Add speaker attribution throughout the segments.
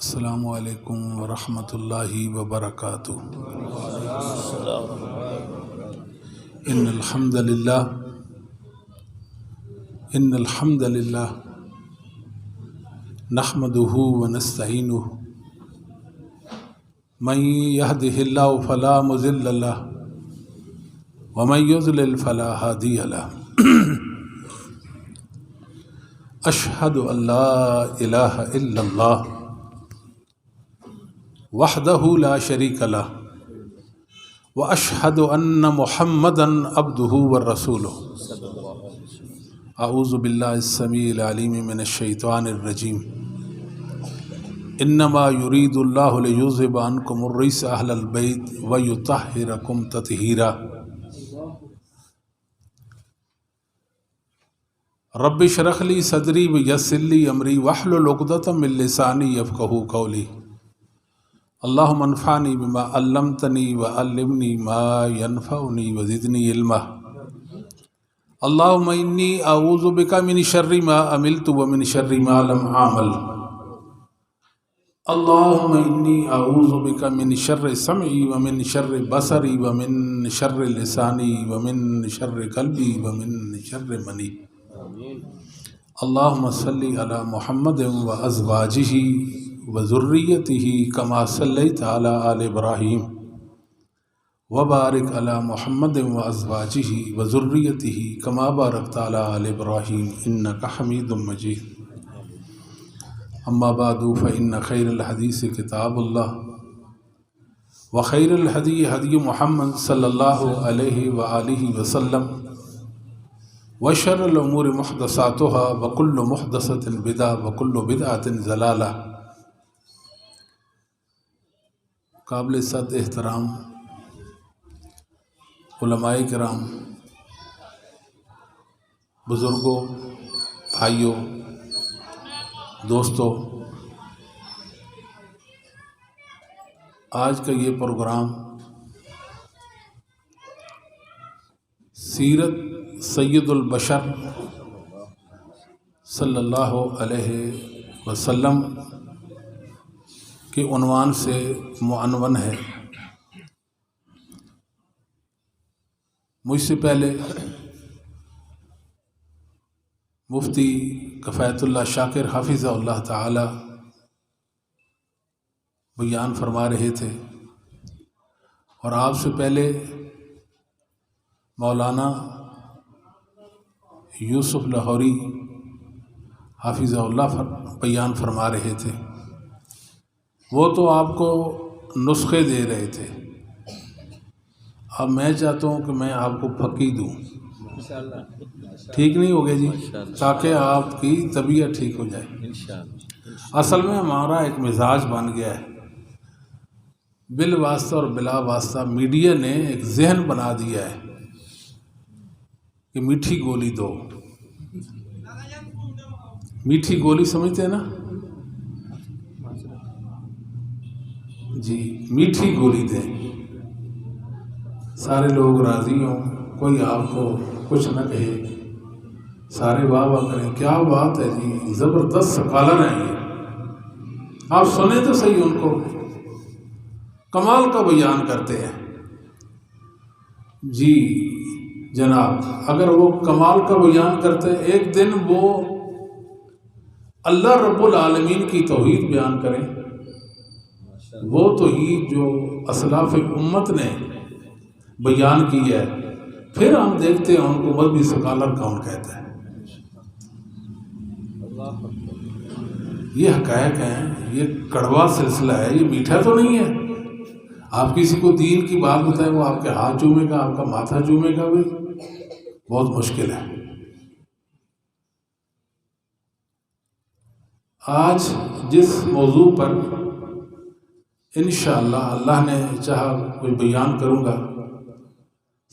Speaker 1: السلام علیکم ورحمۃ اللہ وبرکاتہ۔ ان الحمد للہ نحمده ونستعینه من يهده الله فلا مضل له ومن يضلل فلا هادي له اشهد ان لا اله الا الله وحدہ لا شریک لہ واشہد ان محمدا عبدہ ورسولہ۔ اعوذ باللہ السمیع العلیم من الشیطان الرجیم۔ انما یرید اللہ لیذہب عنکم الرجس اہل البیت ویطہرکم تطہیرا۔ رب اشرح لی صدری ویسر لی امری واحلل عقدۃ من لسانی یفقہوا قولی۔ اللہم انفعنی بما علمتنی وعلمنی ما ینفعنی وزدنی علما۔ اللہم انی اعوذ بک من شر ما عملت ومن شر ما لم اعمل۔ اللہم انی اعوذ بک من شر سمعی ومن شر بصری ومن شر لسانی ومن شر قلبی ومن شر منی۔ اللہم صلی علی محمد وازواجہ وذریتہ کما صلیت علی آل ابراہیم وبارک علی محمد وازواجہ وذریتہ کما بارکت علی آل ابراہیم انک حمید مجید۔ اما بعد فإن خیر الحدیث کتاب اللہ وخیر الہدی ہدی محمد صلی اللہ علیہ وآلہ وسلم وشر الامور محدثاتها وکل محدثۃ بدعہ وکل بدعۃ ضلالہ۔ قابل صد احترام علماء کرام، بزرگوں، بھائیوں، دوستوں، آج کا یہ پروگرام سیرت سید البشر صلی اللہ علیہ وسلم کے عنوان سے معنون ہے۔ مجھ سے پہلے مفتی کفایت اللہ شاکر حافظہ اللہ تعالی بیان فرما رہے تھے، اور آپ سے پہلے مولانا یوسف لاہوری حافظہ اللہ بیان فرما رہے تھے۔ وہ تو آپ کو نسخے دے رہے تھے، اب میں چاہتا ہوں کہ میں آپ کو پھکی دوں، ٹھیک نہیں ہوگے جی، تاکہ آپ کی طبیعت ٹھیک ہو جائے۔ اصل میں ہمارا ایک مزاج بن گیا ہے، بالواسطہ اور بلا واسطہ میڈیا نے ایک ذہن بنا دیا ہے کہ میٹھی گولی دو۔ میٹھی گولی سمجھتے ہیں نا جی، میٹھی گولی دیں، سارے لوگ راضی ہوں، کوئی آپ کو کچھ نہ کہے، سارے واہ واہ کریں، کیا بات ہے جی، زبردست سکالر ہیں یہ، آپ سنیں تو صحیح، ان کو کمال کا بیان کرتے ہیں جی جناب۔ اگر وہ کمال کا بیان کرتے، ایک دن وہ اللہ رب العالمین کی توحید بیان کریں، وہ توحید جو اسلاف امت نے بیان کی ہے، پھر ہم دیکھتے ہیں ان کو مذہبی سکالر کون کہتا ہے۔ یہ حقائق ہیں، یہ کڑوا سلسلہ ہے، یہ میٹھا تو نہیں ہے۔ آپ کسی کو دین کی بات بتائیں، وہ آپ کے ہاتھ چومے گا، آپ کا ماتھا چومے گا، بھی بہت مشکل ہے۔ آج جس موضوع پر انشاءاللہ اللہ نے چاہا کوئی بیان کروں گا،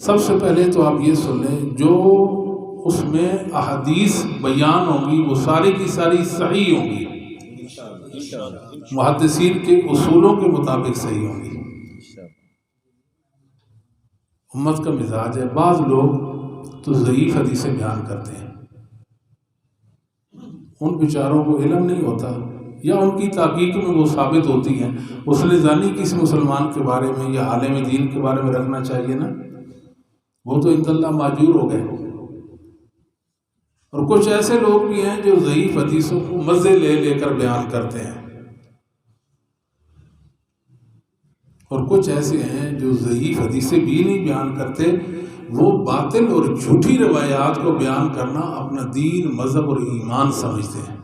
Speaker 1: سب سے پہلے تو آپ یہ سن لیں، جو اس میں احادیث بیان ہوں گی وہ ساری کی ساری صحیح ہوں گی، محدثین کے اصولوں کے مطابق صحیح ہوں گی۔ امت کا مزاج ہے، بعض لوگ تو ضعیف حدیثیں بیان کرتے ہیں، ان بیچاروں کو علم نہیں ہوتا یا ان کی تحقیق میں وہ ثابت ہوتی ہیں، غسل ثانی کسی مسلمان کے بارے میں یا عالم دین کے بارے میں رکھنا چاہیے نا، وہ تو انت اللہ ماجور ہو گئے۔ اور کچھ ایسے لوگ بھی ہیں جو ضعیف حدیثوں کو مزے لے لے کر بیان کرتے ہیں، اور کچھ ایسے ہیں جو ضعیف حدیثیں بھی نہیں بیان کرتے، وہ باطل اور جھوٹی روایات کو بیان کرنا اپنا دین، مذہب اور ایمان سمجھتے ہیں۔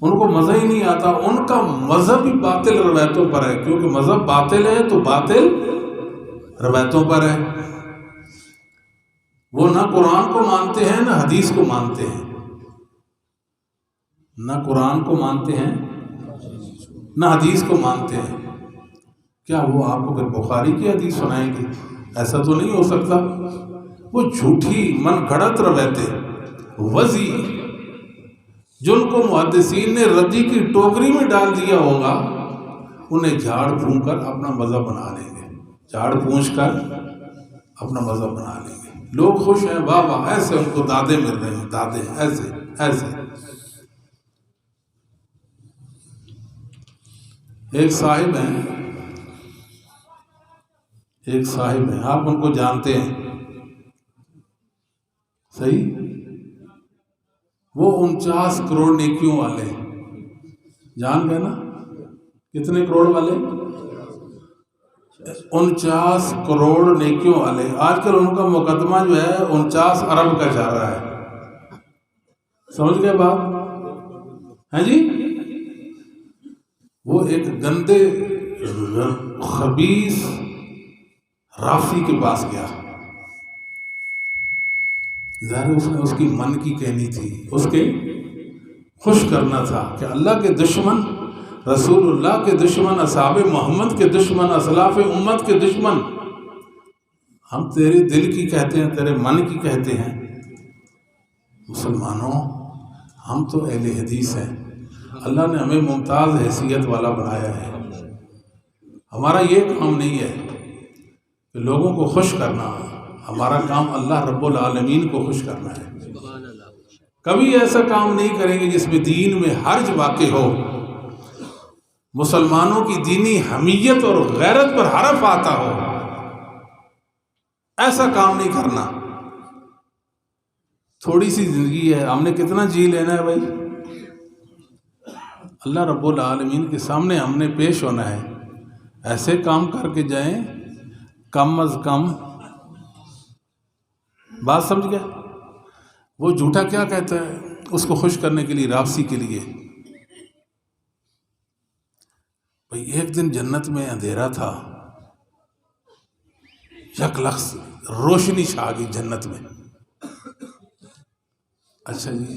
Speaker 1: ان کو مزہ ہی نہیں آتا، ان کا مذہب ہی باطل روایتوں پر ہے، کیونکہ مذہب باطل ہے تو باطل روایتوں پر ہے۔ وہ نہ قرآن کو مانتے ہیں نہ حدیث کو مانتے ہیں، نہ قرآن کو مانتے ہیں نہ حدیث کو مانتے ہیں۔ کیا وہ آپ کو پھر بخاری کی حدیث سنائیں گے؟ ایسا تو نہیں ہو سکتا۔ وہ جھوٹی من گھڑت روایتیں، وضعی، جن کو محدثین نے ردی کی ٹوکری میں ڈال دیا ہوگا، انہیں جھاڑ پھونک کر اپنا مذہب بنا لیں گے، جھاڑ پھونچ کر اپنا مذہب بنا لیں گے۔ لوگ خوش ہیں، واہ واہ، ایسے ان کو دادے مل رہے ہیں، دادے ایسے ایسے۔ ایک صاحب ہیں، آپ ان کو جانتے ہیں، صحیح؟ وہ 49 کروڑ نیکیوں والے ہیں، جان گئے نا؟ کتنے کروڑ والے؟ 49 کروڑ نیکیوں والے۔ آج کل ان کا مقدمہ جو ہے 49 ارب کا چل رہا ہے، سمجھ گئے بات؟ ہیں جی؟ وہ ایک گندے خبیث رافی کے پاس گیا، ظاہر اس نے اس کی من کی کہنی تھی، اس کے خوش کرنا تھا کہ اللہ کے دشمن، رسول اللہ کے دشمن، اصحاب محمد کے دشمن، اسلاف امت کے دشمن، ہم تیرے دل کی کہتے ہیں، تیرے من کی کہتے ہیں۔ مسلمانوں، ہم تو اہل حدیث ہیں، اللہ نے ہمیں ممتاز حیثیت والا بنایا ہے۔ ہمارا یہ کام نہیں ہے کہ لوگوں کو خوش کرنا، ہمارا کام اللہ رب العالمین کو خوش کرنا ہے۔ کبھی ایسا کام نہیں کریں گے جس میں دین میں حرج واقع ہو، مسلمانوں کی دینی حمیت اور غیرت پر حرف آتا ہو، ایسا کام نہیں کرنا۔ تھوڑی سی زندگی ہے، ہم نے کتنا جی لینا ہے بھائی؟ اللہ رب العالمین کے سامنے ہم نے پیش ہونا ہے، ایسے کام کر کے جائیں کم از کم۔ بات سمجھ گیا؟ وہ جھوٹا کیا کہتا ہے اس کو خوش کرنے کے لیے، رابسی کے لیے؟ بھئی ایک دن جنت میں اندھیرا تھا، یک لخظ روشنی چھا گئی جنت میں۔ اچھا جی،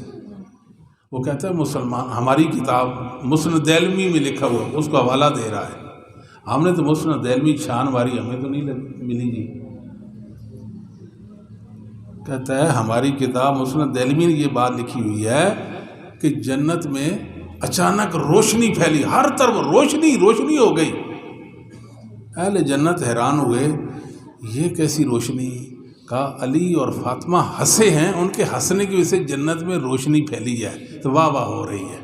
Speaker 1: وہ کہتا ہے مسلمان، ہماری کتاب مسند دہلوی میں لکھا ہوا، اس کو حوالہ دے رہا ہے، ہم نے تو مسند دہلوی چھان ماری، ہمیں تو نہیں ملی جی۔ کہتا ہے ہماری کتاب مسند دہلوی میں یہ بات لکھی ہوئی ہے کہ جنت میں اچانک روشنی پھیلی، ہر طرف روشنی روشنی ہو گئی۔ اہل جنت حیران ہوئے، یہ کیسی روشنی؟ کہا علی اور فاطمہ ہنسے ہیں، ان کے ہنسنے کی وجہ سے جنت میں روشنی پھیلی ہے، تو واہ واہ ہو رہی ہے۔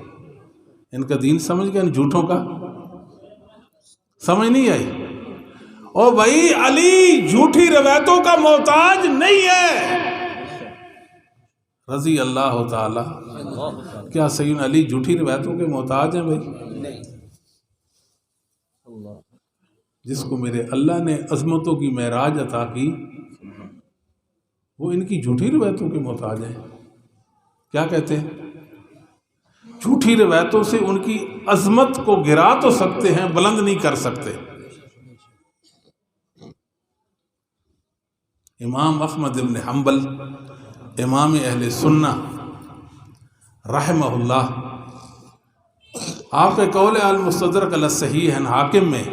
Speaker 1: ان کا دین سمجھ گیا، ان جھوٹوں کا سمجھ نہیں آئی؟ او بھائی، علی جھوٹی روایتوں کا محتاج نہیں ہے، رضی اللہ تعالی۔ کیا سیدنا علی جھوٹی روایتوں کے محتاج ہیں بھائی؟ جس کو میرے اللہ نے عظمتوں کی معراج عطا کی، وہ ان کی جھوٹی روایتوں کے محتاج ہیں؟ کیا کہتے ہیں؟ جھوٹی روایتوں سے ان کی عظمت کو گرا تو سکتے ہیں، بلند نہیں کر سکتے۔ امام احمد بن حنبل، امام اہل سنہ رحمہ اللہ، آپ کے قول المستدرک علی الصحیح حاکم میں،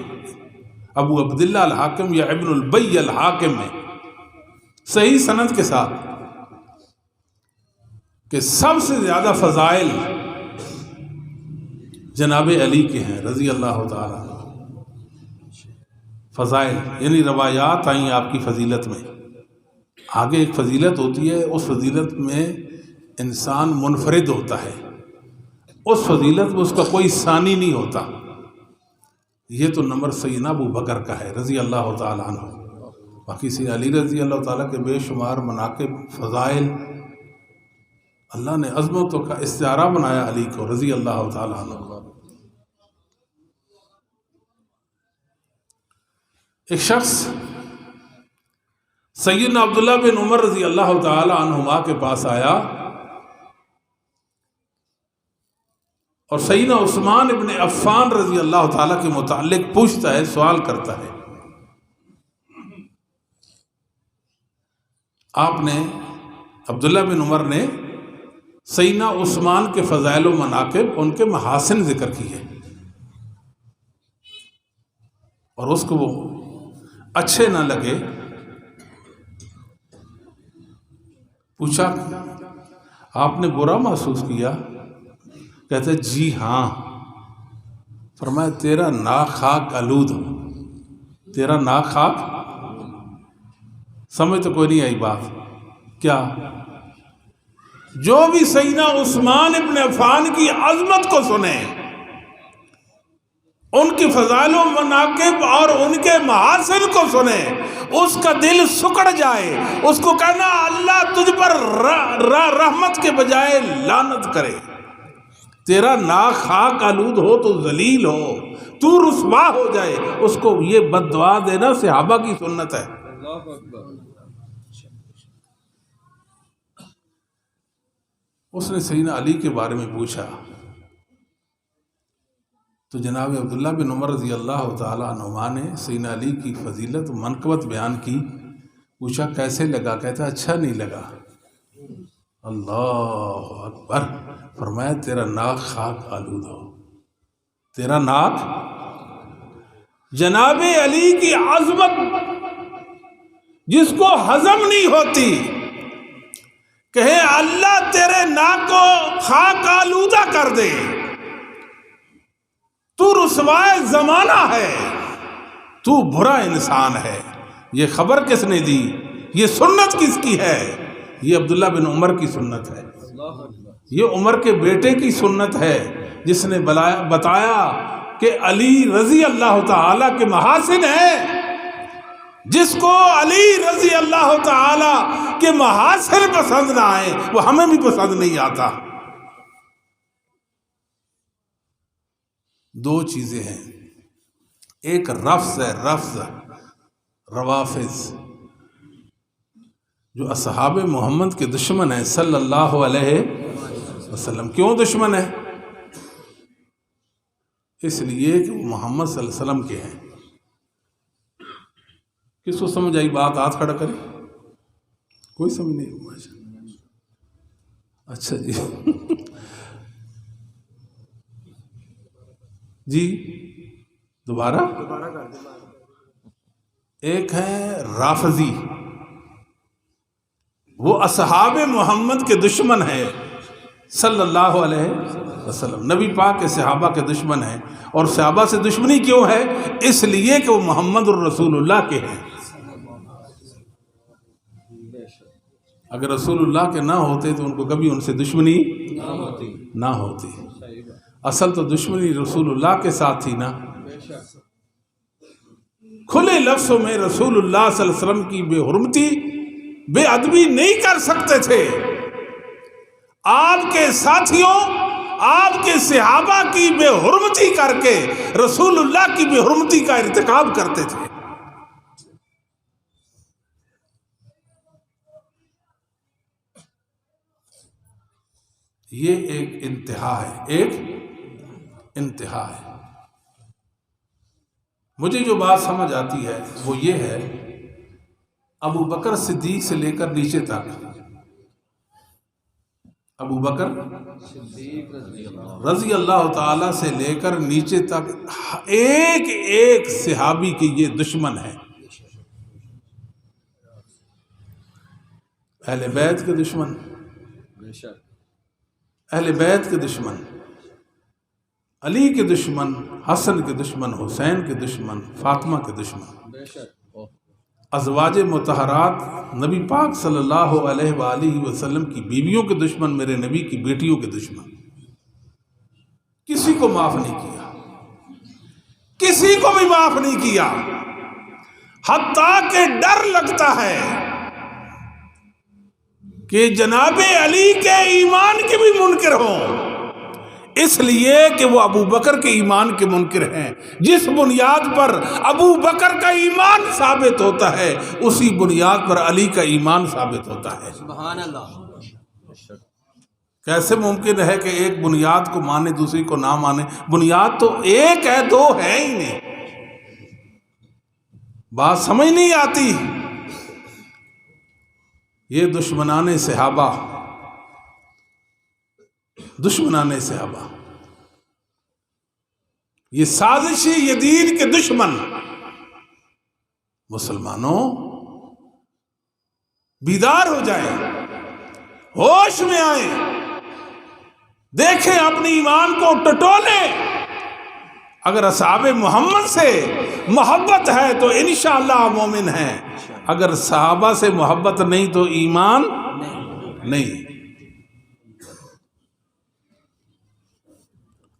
Speaker 1: ابو عبداللہ الحاکم یا ابن البی الحاکم میں صحیح سند کے ساتھ کہ سب سے زیادہ فضائل جناب علی کے ہیں رضی اللہ تعالی۔ فضائل یعنی روایات آئیں آپ کی فضیلت میں، آگے ایک فضیلت ہوتی ہے، اس فضیلت میں انسان منفرد ہوتا ہے، اس فضیلت میں اس کا کوئی ثانی نہیں ہوتا. یہ تو نمبر سیدنا ابو بکر کا ہے رضی اللہ تعالیٰ عنہ. باقی سیدنا علی رضی اللہ تعالیٰ کے بے شمار مناقب، فضائل، اللہ نے عظمتوں کا استعارہ بنایا علی کو رضی اللہ تعالیٰ عنہ. ایک شخص سیدنا عبداللہ بن عمر رضی اللہ تعالیٰ عنہما کے پاس آیا اور سیدنا عثمان ابن عفان رضی اللہ تعالیٰ کے متعلق پوچھتا ہے، سوال کرتا ہے. آپ نے، عبداللہ بن عمر نے سیدنا عثمان کے فضائل و مناقب، ان کے محاسن ذکر کیے اور اس کو وہ اچھے نہ لگے. پوچھا آپ نے برا محسوس کیا؟ کہتے جی ہاں. فرمایا تیرا ناک خاک آلود ہو، تیرا ناک خاک. سمجھ تو کوئی نہیں آئی بات. کیا؟ جو بھی سیدنا عثمان ابن عفان کی عظمت کو سنے، ان کی فضائل و مناقب اور ان کے محاسن کو سنے، اس کا دل سکڑ جائے، اس کو کہنا اللہ تجھ پر رحمت کے بجائے لعنت کرے. تیرا ناک خاک آلود ہو تو ذلیل ہو، تو رسوا ہو جائے، اس کو یہ بد دعا دینا صحابہ کی سنت ہے. اس نے سیدنا علی کے بارے میں پوچھا تو جناب عبداللہ بن عمر رضی اللہ تعالیٰ عنہما نے سیدنا علی کی فضیلت و منقبت بیان کی. پوچھا کیسے لگا؟ کہتا اچھا نہیں لگا. اللہ اکبر. فرمایا تیرا ناک خاک آلود ہو، تیرا ناک. جناب علی کی عظمت جس کو ہضم نہیں ہوتی، کہے اللہ تیرے ناک کو خاک آلودہ کر دے، تو رسوائے زمانہ ہے، تو برا انسان ہے. یہ خبر کس نے دی؟ یہ سنت کس کی ہے؟ یہ عبداللہ بن عمر کی سنت ہے، یہ عمر کے بیٹے کی سنت ہے، جس نے بتایا کہ علی رضی اللہ تعالیٰ کے محاسن ہیں. جس کو علی رضی اللہ تعالیٰ کے محاسن پسند نہ آئے، وہ ہمیں بھی پسند نہیں آتا. دو چیزیں ہیں، ایک رفض ہے، رفض روافض جو اصحاب محمد کے دشمن ہیں صلی اللہ علیہ وسلم. کیوں دشمن ہے؟ اس لیے کہ وہ محمد صلی اللہ علیہ وسلم کے ہیں. کس کو سمجھ آئی بات؟ ہاتھ کھڑا کرے. کوئی سمجھ نہیں. اچھا جی جی دوبارہ. ایک ہے رافضی، وہ اصحاب محمد کے دشمن ہیں صلی اللہ علیہ وسلم. نبی پاک کے صحابہ کے دشمن ہیں. اور صحابہ سے دشمنی کیوں ہے؟ اس لیے کہ وہ محمد الرسول اللہ کے ہیں. اگر رسول اللہ کے نہ ہوتے تو ان کو کبھی ان سے دشمنی نہ ہوتی. اصل تو دشمنی رسول اللہ کے ساتھ تھی نا. کھلے لفظوں میں رسول اللہ صلی اللہ علیہ وسلم کی بے حرمتی، بے ادبی نہیں کر سکتے تھے. آپ کے ساتھیوں، آپ کے صحابہ کی بے حرمتی کر کے رسول اللہ کی بے حرمتی کا ارتکاب کرتے تھے. یہ ایک انتہا ہے، ایک انتہا ہے. مجھے جو بات سمجھ آتی ہے وہ یہ ہے، ابو بکر صدیق سے لے کر نیچے تک، ابو بکر رضی اللہ تعالی سے لے کر نیچے تک ایک ایک صحابی کی یہ دشمن ہے. اہل بیت کے دشمن، اہل بیت کے دشمن، علی کے دشمن، حسن کے دشمن، حسین کے دشمن، فاطمہ کے دشمن. ازواج مطہرات نبی پاک صلی اللہ علیہ وآلہ وسلم کی بیویوں کے دشمن، میرے نبی کی بیٹیوں کے دشمن، کسی کو معاف نہیں کیا، کسی کو بھی معاف نہیں کیا، حتیٰ کہ ڈر لگتا ہے کہ جناب علی کے ایمان کے بھی منکر ہوں، اس لیے کہ وہ ابو بکر کے ایمان کے منکر ہیں۔ جس بنیاد پر ابو بکر کا ایمان ثابت ہوتا ہے اسی بنیاد پر علی کا ایمان ثابت ہوتا ہے۔
Speaker 2: سبحان اللہ۔
Speaker 1: کیسے ممکن ہے کہ ایک بنیاد کو مانے دوسری کو نہ مانے؟ بنیاد تو ایک ہے، دو ہے ہی نہیں۔ بات سمجھ نہیں آتی۔ یہ دشمنان صحابہ، دشمنان صحابہ، یہ سازشی یزید کے دشمن، مسلمانوں بیدار ہو جائیں، ہوش میں آئیں، دیکھیں اپنی ایمان کو ٹٹولیں۔ اگر اصحاب محمد سے محبت ہے تو انشاءاللہ مومن ہیں، اگر صحابہ سے محبت نہیں تو ایمان نہیں۔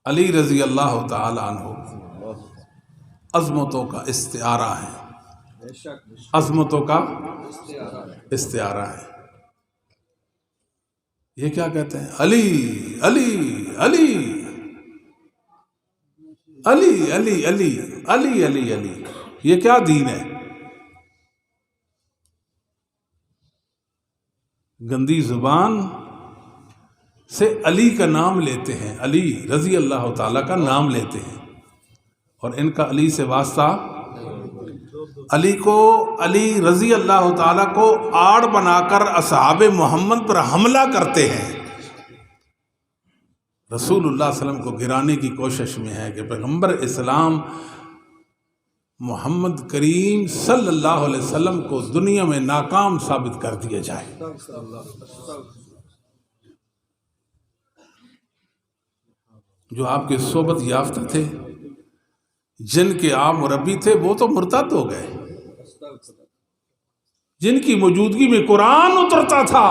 Speaker 1: علی رضی اللہ تعالی عنہ عظمتوں کا استعارہ ہے، عظمتوں کا استعارہ ہے۔ یہ کیا کہتے ہیں؟ علی علی علی علی علی علی علی علی علی۔ یہ کیا دین ہے؟ گندی زبان سے علی کا نام لیتے ہیں، علی رضی اللہ تعالیٰ کا نام لیتے ہیں، اور ان کا علی سے واسطہ، علی کو، علی رضی اللہ تعالیٰ کو آڑ بنا کر اصحاب محمد پر حملہ کرتے ہیں، رسول اللہ صلی اللہ علیہ وسلم کو گرانے کی کوشش میں ہے کہ پیغمبر اسلام محمد کریم صلی اللہ علیہ وسلم کو دنیا میں ناکام ثابت کر دیا جائے۔ جو آپ کے صحبت یافتہ تھے، جن کے آپ مربی تھے، وہ تو مرتد ہو گئے۔ جن کی موجودگی میں قرآن اترتا تھا،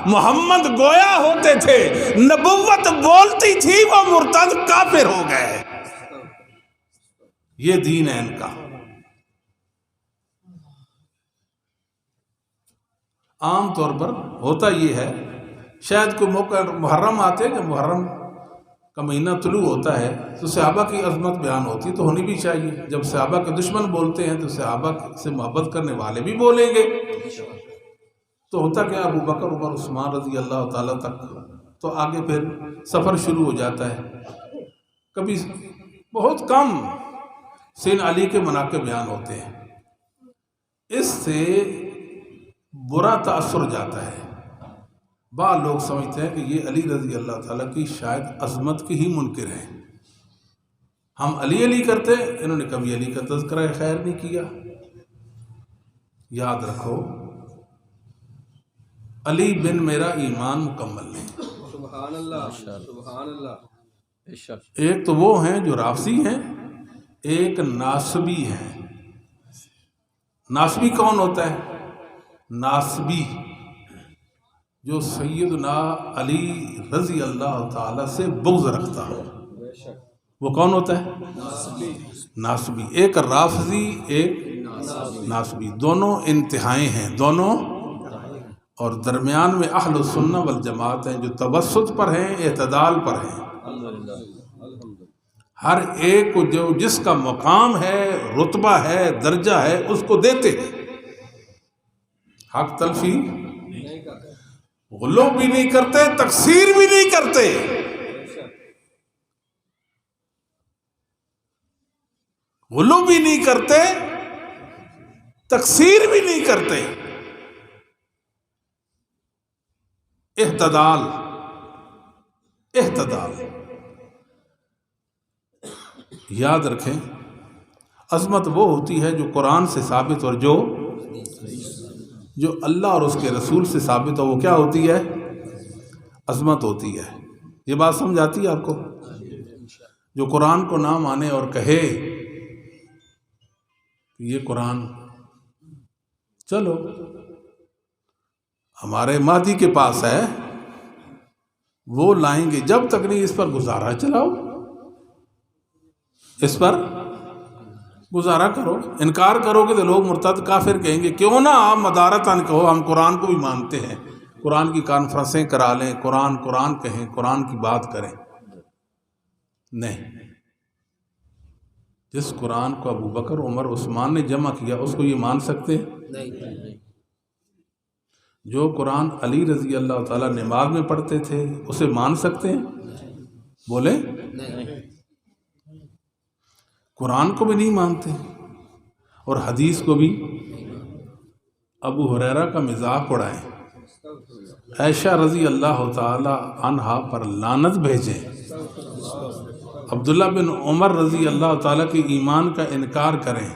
Speaker 1: محمد گویا ہوتے تھے، نبوت بولتی تھی، وہ مرتد کافر ہو گئے۔ یہ دین ہے ان کا۔ عام طور پر ہوتا یہ ہے، شاید کوئی موقع محرم آتے ہیں، جب محرم کا مہینہ طلوع ہوتا ہے تو صحابہ کی عظمت بیان ہوتی تو ہونی بھی چاہیے۔ جب صحابہ کے دشمن بولتے ہیں تو صحابہ سے محبت کرنے والے بھی بولیں گے۔ تو ہوتا کیا، ابو بکر، عمر، عثمان رضی اللہ تعالیٰ تک تو آگے پھر سفر شروع ہو جاتا ہے۔ کبھی بہت کم سین علی کے مناقب بیان ہوتے ہیں، اس سے برا تاثر جاتا ہے۔ بعض لوگ سمجھتے ہیں کہ یہ علی رضی اللہ تعالیٰ کی شاید عظمت کی ہی منکر ہیں، ہم علی علی کرتے ہیں، انہوں نے کبھی علی کا تذکرہ خیر نہیں کیا۔ یاد رکھو، علی بن میرا ایمان مکمل نہیں۔
Speaker 2: سبحان اللہ، سبحان اللہ۔
Speaker 1: ایک تو وہ ہیں جو رافضی ہیں، ایک ناصبی ہیں۔ ناصبی کون ہوتا ہے؟ ناصبی جو سیدنا علی رضی اللہ تعالی سے بغض رکھتا ہو، وہ کون ہوتا ہے؟ ناصبی۔ ایک رافضی، ایک ناصبی، دونوں انتہائیں ہیں، دونوں، اور درمیان میں اہل السنہ والجماعت ہیں جو توسط پر ہیں، اعتدال پر ہیں۔ ہر ایک کو جو جس کا مقام ہے، رتبہ ہے، درجہ ہے، اس کو دیتے ہیں، حق تلفی غلو بھی نہیں کرتے، تقصیر بھی نہیں کرتے۔ غلو بھی نہیں کرتے، تقصیر بھی نہیں کرتے، اعتدال، اعتدال۔ یاد رکھیں، عظمت وہ ہوتی ہے جو قرآن سے ثابت، اور جو اللہ اور اس کے رسول سے ثابت ہو، وہ کیا ہوتی ہے؟ عظمت ہوتی ہے۔ یہ بات سمجھ آتی ہے آپ کو؟ جو قرآن کو نہ مانے اور کہے کہ یہ قرآن چلو ہمارے مہدی کے پاس ہے، وہ لائیں گے، جب تک نہیں اس پر گزارا چلاؤ، اس پر گزارا کرو۔ انکار کرو گے تو لوگ مرتد کافر کہیں گے۔ کیوں نہ آپ مدارتاً کہو ہم قرآن کو بھی مانتے ہیں، قرآن کی کانفرنسیں کرا لیں، قرآن کہیں، قرآن کی بات کریں۔ نہیں، جس قرآن کو ابو بکر عمر عثمان نے جمع کیا اس کو یہ مان سکتے ہیں؟
Speaker 2: نہیں۔
Speaker 1: جو قرآن علی رضی اللہ تعالیٰ نماز میں پڑھتے تھے اسے مان سکتے ہیں؟ بولے
Speaker 2: نہیں۔
Speaker 1: قرآن کو بھی نہیں مانتے اور حدیث کو بھی۔ ابو ہریرہ کا مذاق اڑائیں، عائشہ رضی اللہ تعالی عنہا پر لعنت بھیجیں، عبداللہ بن عمر رضی اللہ تعالیٰ کے ایمان کا انکار کریں،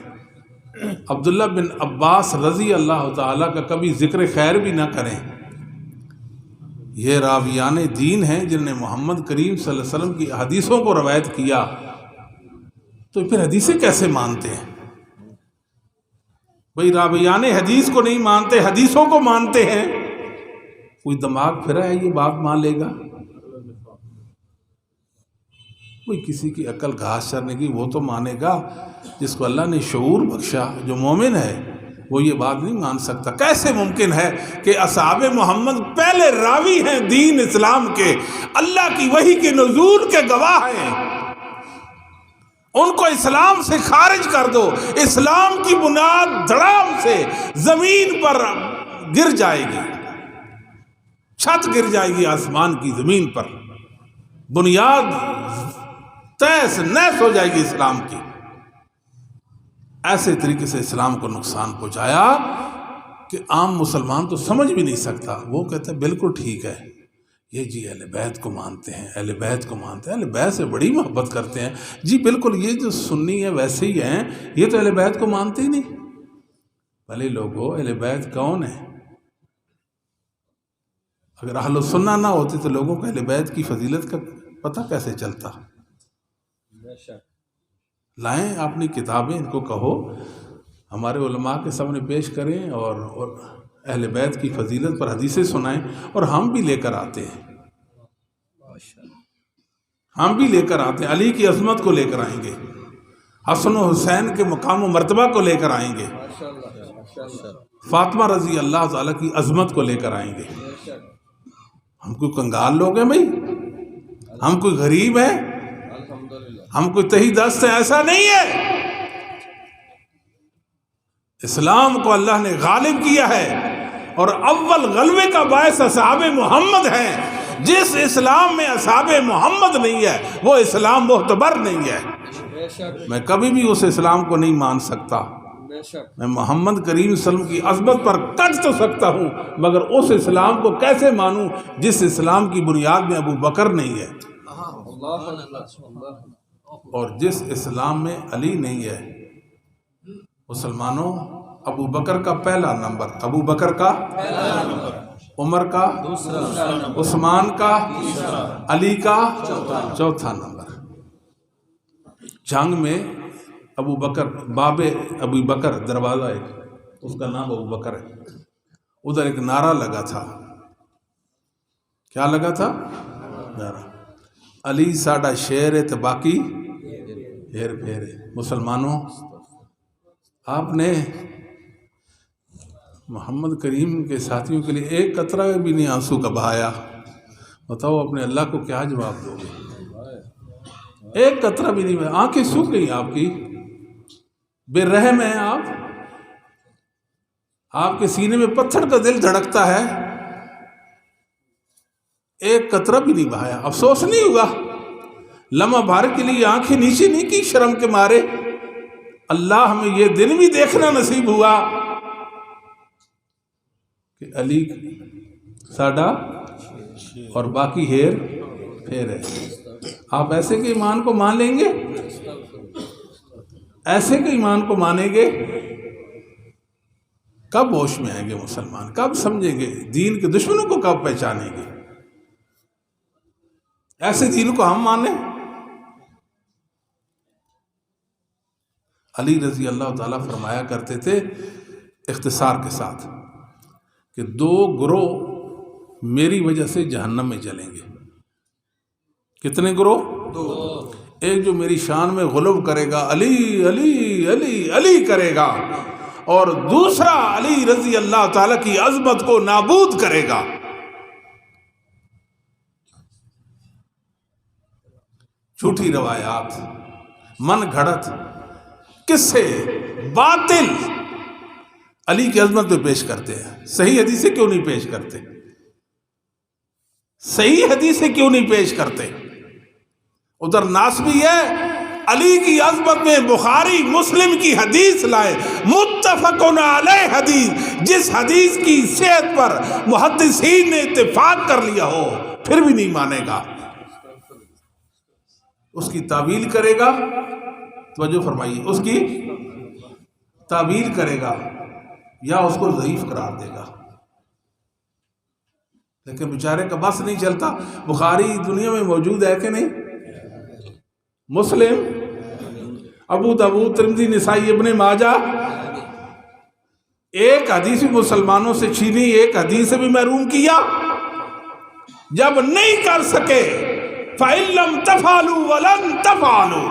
Speaker 1: عبداللہ بن عباس رضی اللہ تعالیٰ کا کبھی ذکر خیر بھی نہ کریں۔ یہ راویان دین ہیں جنہوں نے محمد کریم صلی اللہ علیہ وسلم کی حدیثوں کو روایت کیا، تو پھر حدیثیں کیسے مانتے ہیں؟ بھئی راویان حدیث کو نہیں مانتے، حدیثوں کو مانتے ہیں۔ کوئی دماغ پھرا ہے یہ بات مان لے گا؟ کوئی کسی کی عقل گھاس چرنے کی وہ تو مانے گا، جس کو اللہ نے شعور بخشا، جو مومن ہے وہ یہ بات نہیں مان سکتا۔ کیسے ممکن ہے کہ اصحاب محمد پہلے راوی ہیں دین اسلام کے، اللہ کی وحی کے نزول کے گواہ ہیں، ان کو اسلام سے خارج کر دو، اسلام کی بنیاد دھڑام سے زمین پر گر جائے گی، چھت گر جائے گی آسمان کی، زمین پر بنیاد تیس نیس ہو جائے گی اسلام کی۔ ایسے طریقے سے اسلام کو نقصان پہنچایا کہ عام مسلمان تو سمجھ بھی نہیں سکتا۔ وہ کہتے ہیں بالکل ٹھیک ہے، یہ جی اہل بیت کو مانتے ہیں، اہل بیت کو مانتے ہیں، اہل بیت سے بڑی محبت کرتے ہیں۔ جی بالکل، یہ جو سنی ہے ویسے ہی ہیں، یہ تو اہل بیت کو مانتے ہی نہیں۔ بھلے لوگوں، اہل بیت کون ہے؟ اگر اہل سنہ نہ ہوتے تو لوگوں کو اہل بیت کی فضیلت کا پتہ کیسے چلتا؟ لائیں اپنی کتابیں، ان کو کہو ہمارے علماء کے سامنے پیش کریں اور اہل بیت کی فضیلت پر حدیثیں سنائیں، اور ہم بھی لے کر آتے ہیں، ہم بھی لے کر آتے ہیں۔ علی کی عظمت کو لے کر آئیں گے، حسن و حسین کے مقام و مرتبہ کو لے کر آئیں گے، فاطمہ رضی اللہ تعالیٰ کی عظمت کو لے کر آئیں گے۔ ہم کوئی کنگال لوگ ہیں بھائی؟ ہم کوئی غریب ہیں؟ ہم کوئی تہی دست ہیں؟ ایسا نہیں ہے۔ اسلام کو اللہ نے غالب کیا ہے، اور اول غلبے کا باعث اصحاب محمد ہیں۔ جس اسلام میں اصحاب محمد نہیں ہے وہ اسلام معتبر نہیں ہے۔ میں کبھی بھی اس اسلام کو نہیں مان سکتا۔ میں محمد کریم صلی اللہ علیہ وسلم کی عظمت پر کٹ تو سکتا ہوں، مگر اس اسلام کو کیسے مانوں جس اسلام کی بنیاد میں ابو بکر نہیں ہے، اور جس اسلام میں علی نہیں ہے۔ مسلمانوں، ابو بکر کا پہلا نمبر، ابو بکر کا عمر کا عثمان کا علی کا چوتھا نمبر۔ جنگ میں ابو بکر، باب ابو بکر دروازہ ہے، اس کا نام ابو بکر ہے، ادھر ایک نعرہ لگا تھا۔ کیا لگا تھا؟ نعرہ، علی ساڈا شیر ہے تو باقی ہیر پھیر ہے۔ مسلمانوں، آپ نے محمد کریم کے ساتھیوں کے لیے ایک قطرہ بھی نہیں آنسو کا بہایا، بتاؤ اپنے اللہ کو کیا جواب دو گے؟ ایک قطرہ بھی نہیں، آنکھیں سوکھ گئی آپ کی، بے رحم ہیں آپ کے سینے میں پتھر کا دل دھڑکتا ہے، ایک قطرہ بھی نہیں بہایا۔ افسوس نہیں ہوا؟ لمحہ بھر کے لیے آنکھیں نیچے نہیں کی شرم کے مارے؟ اللہ ہمیں یہ دن بھی دیکھنا نصیب ہوا کہ علی ساڈا اور باقی ہیر پھیر ہے۔ آپ ایسے کے ایمان کو مان لیں گے؟ ایسے کے ایمان کو مانیں گے؟ کب ہوش میں آئیں گے مسلمان؟ کب سمجھیں گے؟ دین کے دشمنوں کو کب پہچانیں گے؟ ایسے دین کو ہم مانیں؟ علی رضی اللہ تعالیٰ فرمایا کرتے تھے اختصار کے ساتھ کہ 2 گروہ میری وجہ سے جہنم میں جلیں گے. کتنے گروہ؟
Speaker 2: 2.
Speaker 1: ایک جو میری شان میں غلو کرے گا، علی علی علی علی کرے گا، اور دوسرا علی رضی اللہ تعالیٰ کی عظمت کو نابود کرے گا. جھوٹی روایات، من گھڑت قصے باطل علی کی عظمت پہ پیش کرتے ہیں. صحیح حدیثیں کیوں نہیں پیش کرتے؟ صحیح حدیثیں کیوں نہیں پیش کرتے؟ ادھر ناسبی ہے، علی کی عظمت میں بخاری مسلم کی حدیث لائے، متفقن علیہ حدیث، جس حدیث کی صحت پر محدثین نے اتفاق کر لیا ہو، پھر بھی نہیں مانے گا، اس کی تعویل کرے گا. توجہ فرمائیے، اس کی تعویل کرے گا یا اس کو ضعیف قرار دے گا. لیکن بیچارے کا بس نہیں چلتا. بخاری دنیا میں موجود ہے کہ نہیں؟ مسلم، ابو داؤد، ترمذی، نسائی، ابن ماجہ، ایک حدیث بھی مسلمانوں سے چھینی، ایک حدیث سے بھی محروم کیا. جب نہیں کر سکے فَإِن لَّمْ تَفْعَلُوا وَلَن تَفْعَلُوا،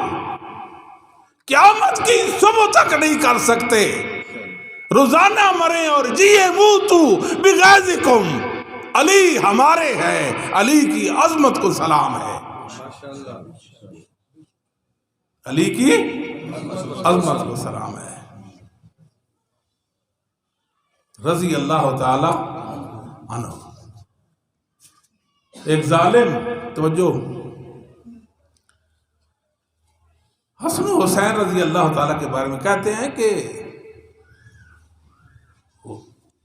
Speaker 1: قیامت کی صبح تک نہیں کر سکتے. روزانہ مریں اور جیے موتوا بغیظکم. علی ہمارے ہیں، علی کی عظمت کو سلام ہے. علی کی عظمت کو سلام ہے. رضی اللہ تعالی عنہ. ایک ظالم، توجہ، حسن و حسین رضی اللہ تعالیٰ کے بارے میں کہتے ہیں کہ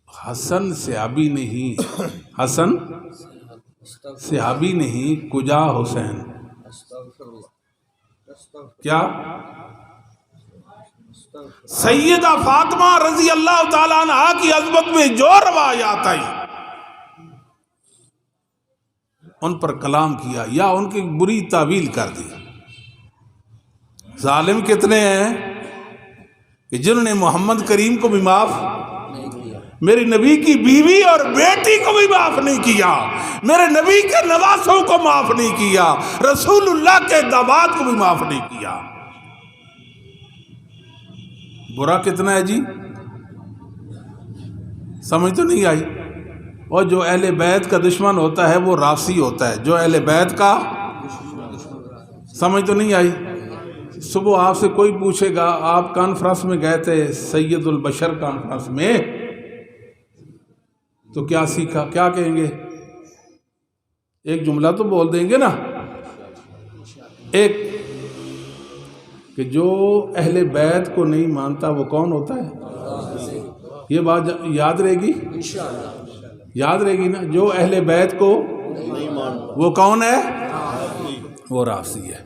Speaker 1: حسن صحابی نہیں، حسن صحابی نہیں، کجا حسین. کیا؟ سیدہ فاطمہ رضی اللہ تعالیٰ عنہ کی عظمت میں جو روایات آئی ان پر کلام کیا یا ان کی بری تعویل کر دی. ظالم کتنے ہیں کہ جنہوں نے محمد کریم کو بھی معاف، میرے نبی کی بیوی اور بیٹی کو بھی معاف نہیں کیا، میرے نبی کے نواسوں کو معاف نہیں کیا، رسول اللہ کے داماد کو بھی معاف نہیں کیا. برا کتنا ہے جی؟ سمجھ تو نہیں آئی. اور جو اہل بیت کا دشمن ہوتا ہے وہ رافضی ہوتا ہے. جو اہل بیت کا، سمجھ تو نہیں آئی. صبح آپ سے کوئی پوچھے گا آپ کانفرنس میں گئے تھے، سید البشر کانفرنس میں، تو کیا سیکھا؟ کیا کہیں گے؟ ایک جملہ تو بول دیں گے نا. ایک کہ جو اہل بیت کو نہیں مانتا وہ کون ہوتا ہے؟ یہ بات یاد رہے گی؟ یاد رہے گی نا. جو اہل بیت کو وہ کون ہے؟ وہ رافضی ہے.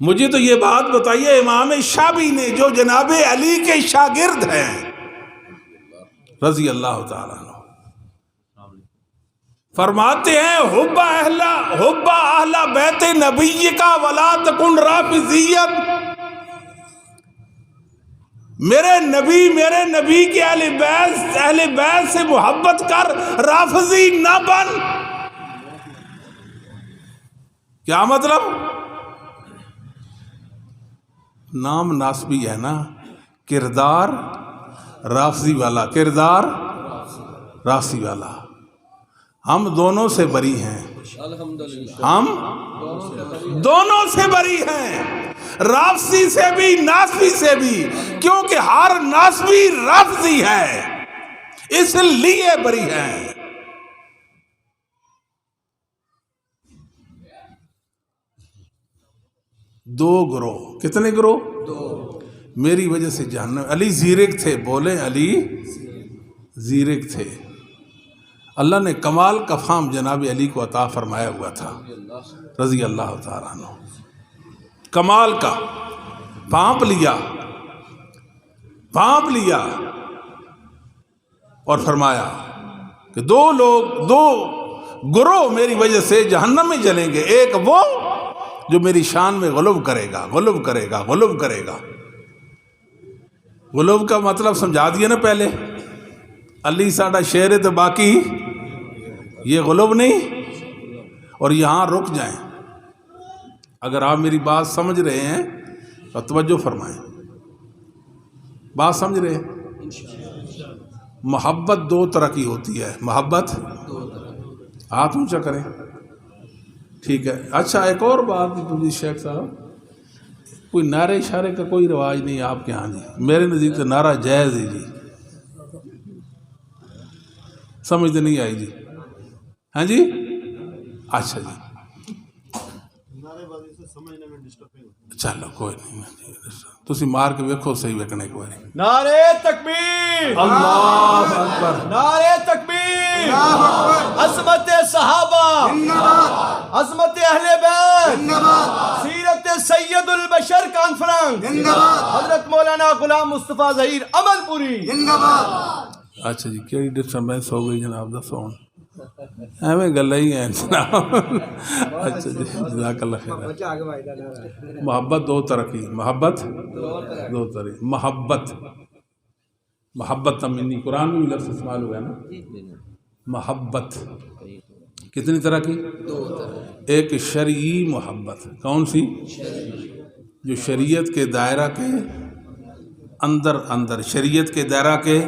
Speaker 1: مجھے تو یہ بات بتائیے امام شافعی نے جو جناب علی کے شاگرد ہیں رضی اللہ تعالیٰ عنہ، فرماتے ہیں حب اہل بیت نبی کا ولا تکن رافضیت. میرے نبی کے اہل بیت سے محبت کر، رافضی نہ بن. کیا مطلب؟ نام ناسبی ہے نا، کردار رافضی والا، کردار رافضی والا. ہم دونوں سے بری ہیں، ہم دونوں سے بری ہیں، رافضی سے بھی ناسبی سے بھی، کیونکہ ہر ناسبی رافضی ہے اس لیے بری ہیں. دو گروہ، کتنے گروہ؟ 2. میری وجہ سے جہنم. علی زیرک تھے، بولیں علی زیرک تھے. اللہ نے کمال کا فہم جناب علی کو عطا فرمایا ہوا تھا رضی اللہ تعالیٰ عنہ. کمال کا پانپ لیا اور فرمایا کہ دو گروہ میری وجہ سے جہنم میں جلیں گے. ایک وہ جو میری شان میں غلو کرے گا. غلوب کا مطلب سمجھا دیا نا پہلے، علی ساڈا شیر ہے تو باقی یہ غلوب نہیں. اور یہاں رک جائیں، اگر آپ میری بات سمجھ رہے ہیں تو توجہ فرمائیں. بات سمجھ رہے ہیں؟ محبت دو طرح کی ہوتی ہے. محبت، ہاتھ اونچا کریں. ٹھیک ہے. اچھا ایک اور بات جی شیخ صاحب، کوئی نعرے اشارے کا کوئی رواج نہیں آپ کے ہاں جی. میرے نزدیک تو نعرہ جائز ہے جی. سمجھ تو نہیں آئی جی؟ ہاں جی. اچھا جی چلو کوئی نہیں. تسی مار کے ویکھو صحیح ویکھنے ایک باری.
Speaker 2: نعرے تکبیر،
Speaker 1: اللہ اکبر.
Speaker 2: نعرے تکبیر، عظمت صحابہ، عظمت اہل بیت، سیرت سید البشر کانفرنس، حضرت مولانا غلام مصطفیٰ ظہیر عمل پوری.
Speaker 1: اچھا جی کیڑی ڈسٹربینس ہو گئی جناب دسو ہن؟ ایویں گلاں ہی ہیں جناب. اچھا جی جزاک اللہ خیر. محبت دو طرح کی، محبت دو طرح. محبت تمنی قرآن میں بھی لفظ استعمال ہوا ہے نا. محبت کتنی طرح کی؟ ایک شرعی محبت. کون سی؟ جو شریعت کے دائرہ کے اندر شریعت کے دائرہ کے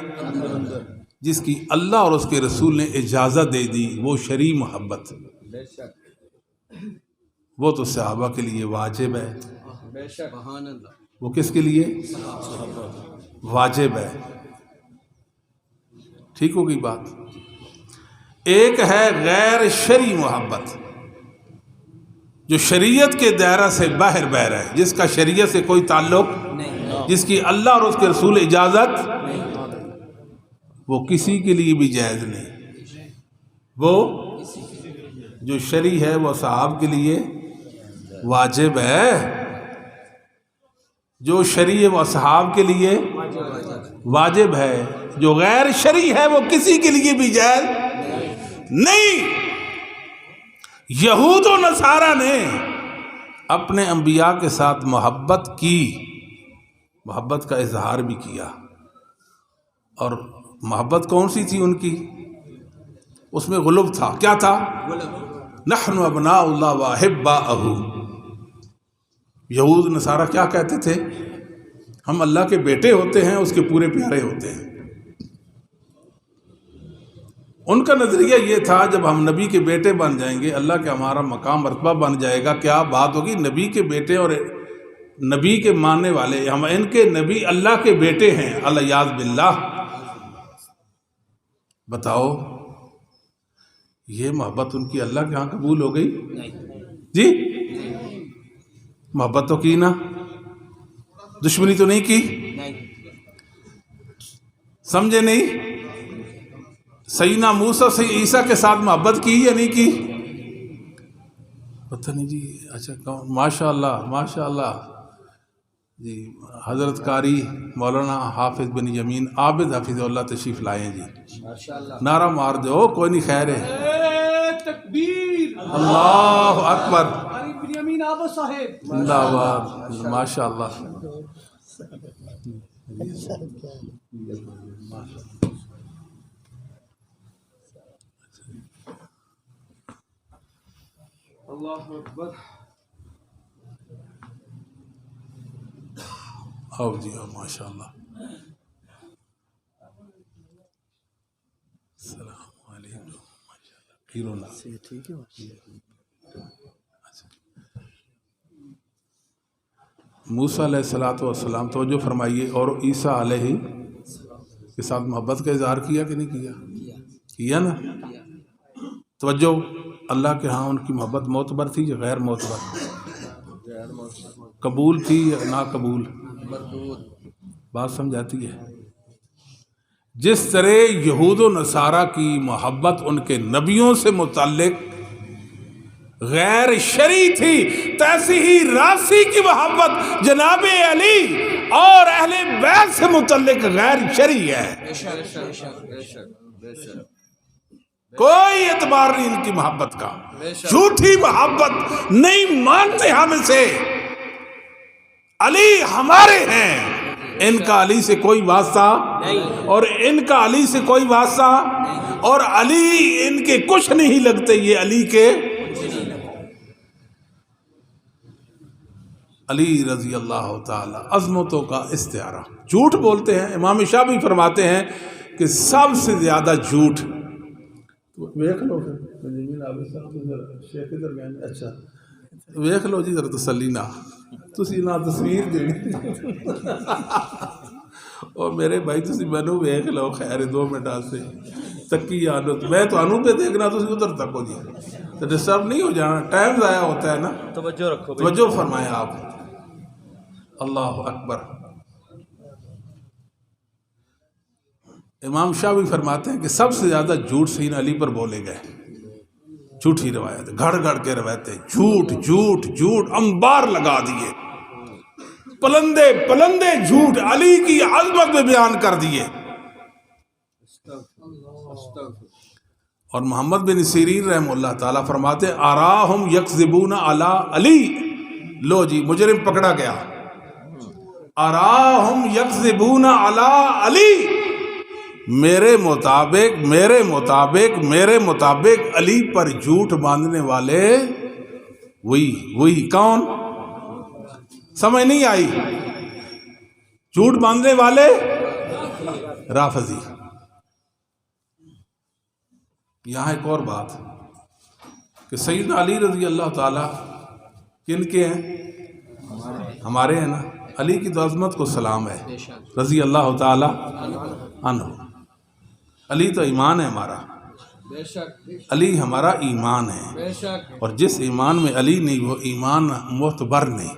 Speaker 1: جس کی اللہ اور اس کے رسول نے اجازت دے دی، وہ شرعی محبت. وہ تو صحابہ کے لیے واجب ہے. وہ کس کے لیے واجب ہے؟ ٹھیک ہوگی بات. ایک ہے غیر شرعی محبت جو شریعت کے دائرہ سے باہر بہ رہا ہے، جس کا شریعت سے کوئی تعلق نہیں، جس کی اللہ اور اس کے رسول اجازت نہیں، وہ کسی کے لیے بھی جائز نہیں. وہ جو شرعی ہے وہ صحاب کے لیے واجب ہے. جو شرعی ہے وہ صحاب کے لیے واجب ہے. جو غیر شرعی ہے وہ کسی کے لیے بھی جائز نہیں. یہود و نصارہ نے اپنے انبیاء کے ساتھ محبت کی، محبت کا اظہار بھی کیا. اور محبت کون سی تھی ان کی؟ اس میں غلب تھا. کیا تھا؟ نحن ابناء اللہ واحباءہ. یہود نصارہ کیا کہتے تھے؟ ہم اللہ کے بیٹے ہوتے ہیں، اس کے پورے پیارے ہوتے ہیں. ان کا نظریہ یہ تھا جب ہم نبی کے بیٹے بن جائیں گے، اللہ کے ہمارا مقام مرتبہ بن جائے گا. کیا بات ہوگی؟ نبی کے بیٹے اور نبی کے ماننے والے، ہم ان کے نبی اللہ کے بیٹے ہیں، الیاذ باللہ. بتاؤ یہ محبت ان کی اللہ کے ہاں قبول ہو گئی؟ جی محبت تو کی نا، دشمنی تو نہیں کی. سمجھے نہیں؟ سیدنا موسیٰ سے عیسیٰ کے ساتھ محبت کی یا نہیں کی؟ پتہ نہیں جی. اچھا ماشاء اللہ ماشاء اللہ جی. حضرت قاری مولانا حافظ بن یمین عابد حفظ اللہ تشریف لائے جی. نعرہ مار دو کوئی نہیں. خیر ہے.
Speaker 2: تکبیر،
Speaker 1: اللہ اکبر.
Speaker 2: قاری بن یمین عابد صاحب
Speaker 1: زندہ آباد. ماشاء اللہ.
Speaker 2: اللہ اکبر.
Speaker 1: آؤ جی آؤ. ماشاء اللہ. السلام علیکم. ماشاء اللہ. کیرونا
Speaker 2: ٹھیک ہے.
Speaker 1: موسیٰ علیہ السلام توجہ فرمائیے، اور عیسیٰ علیہ کے ساتھ محبت کا اظہار کیا کہ نہیں کیا؟ کیا نا. توجہ. اللہ کے ہاں ان کی محبت معتبر تھی یا غیر معتبر؟ قبول تھی یا ناقبول؟ بات سمجھاتی ہے. جس طرح یہود و نصارہ کی محبت ان کے نبیوں سے متعلق غیر شرعی تھی، تیسی ہی راسی کی محبت جناب علی اور اہل بیت سے متعلق غیر شرعی ہے. کوئی اعتبار نہیں ان کی محبت کا. جھوٹی محبت نہیں مانتے ہم سے. علی ہمارے ہیں، ان کا علی سے کوئی واسطہ اور ان کا علی سے کوئی واسطہ، اور علی ان کے کچھ نہیں لگتے، یہ علی کے علی رضی اللہ تعالی عظمتوں کا استعارہ۔ جھوٹ بولتے ہیں، امام شافعی فرماتے ہیں کہ سب سے زیادہ جھوٹ، ویکھ لو اچھا ویکھ لو جی ذرا تسلی نہ، تسی نہ تصویر دینی اور میرے بھائی تسی مینوں ویکھ لو، خیر 2 منٹ سے تکی آنو، میں تانوں پہ دیکھنا، تسی ادھر تک ہو جی تو ڈسٹرب نہیں ہو جانا، ٹائم ضائع ہوتا ہے نا،
Speaker 2: توجہ رکھو،
Speaker 1: توجہ فرمائیں آپ۔ اللہ اکبر۔ امام شافعی فرماتے ہیں کہ سب سے زیادہ جھوٹ سیدنا علی پر بولے گئے، جھوٹی روایت، گھڑ گھڑ کے روایتیں، جھوٹ جھوٹ جھوٹ انبار لگا دیے، پلندے پلندے جھوٹ علی کی عظمت میں بیان کر دیے۔ اور محمد بن سیرین رحمہ اللہ تعالیٰ فرماتے اراہم یکذبون علی علی، لو جی مجرم پکڑا گیا، اراہم یکذبون علی علی، میرے مطابق علی پر جھوٹ باندھنے والے وہی کون، سمجھ نہیں آئی، جھوٹ باندھنے والے رافضی۔ یہاں ایک اور بات کہ سیدنا علی رضی اللہ تعالیٰ کن کے ہیں؟ ہمارے ہیں نا، علی کی تو عظمت کو سلام ہے رضی اللہ تعالیٰ عنہ۔ علی تو ایمان ہے ہمارا، علی ہمارا ایمان ہے، اور جس ایمان میں علی نہیں وہ ایمان معتبر نہیں۔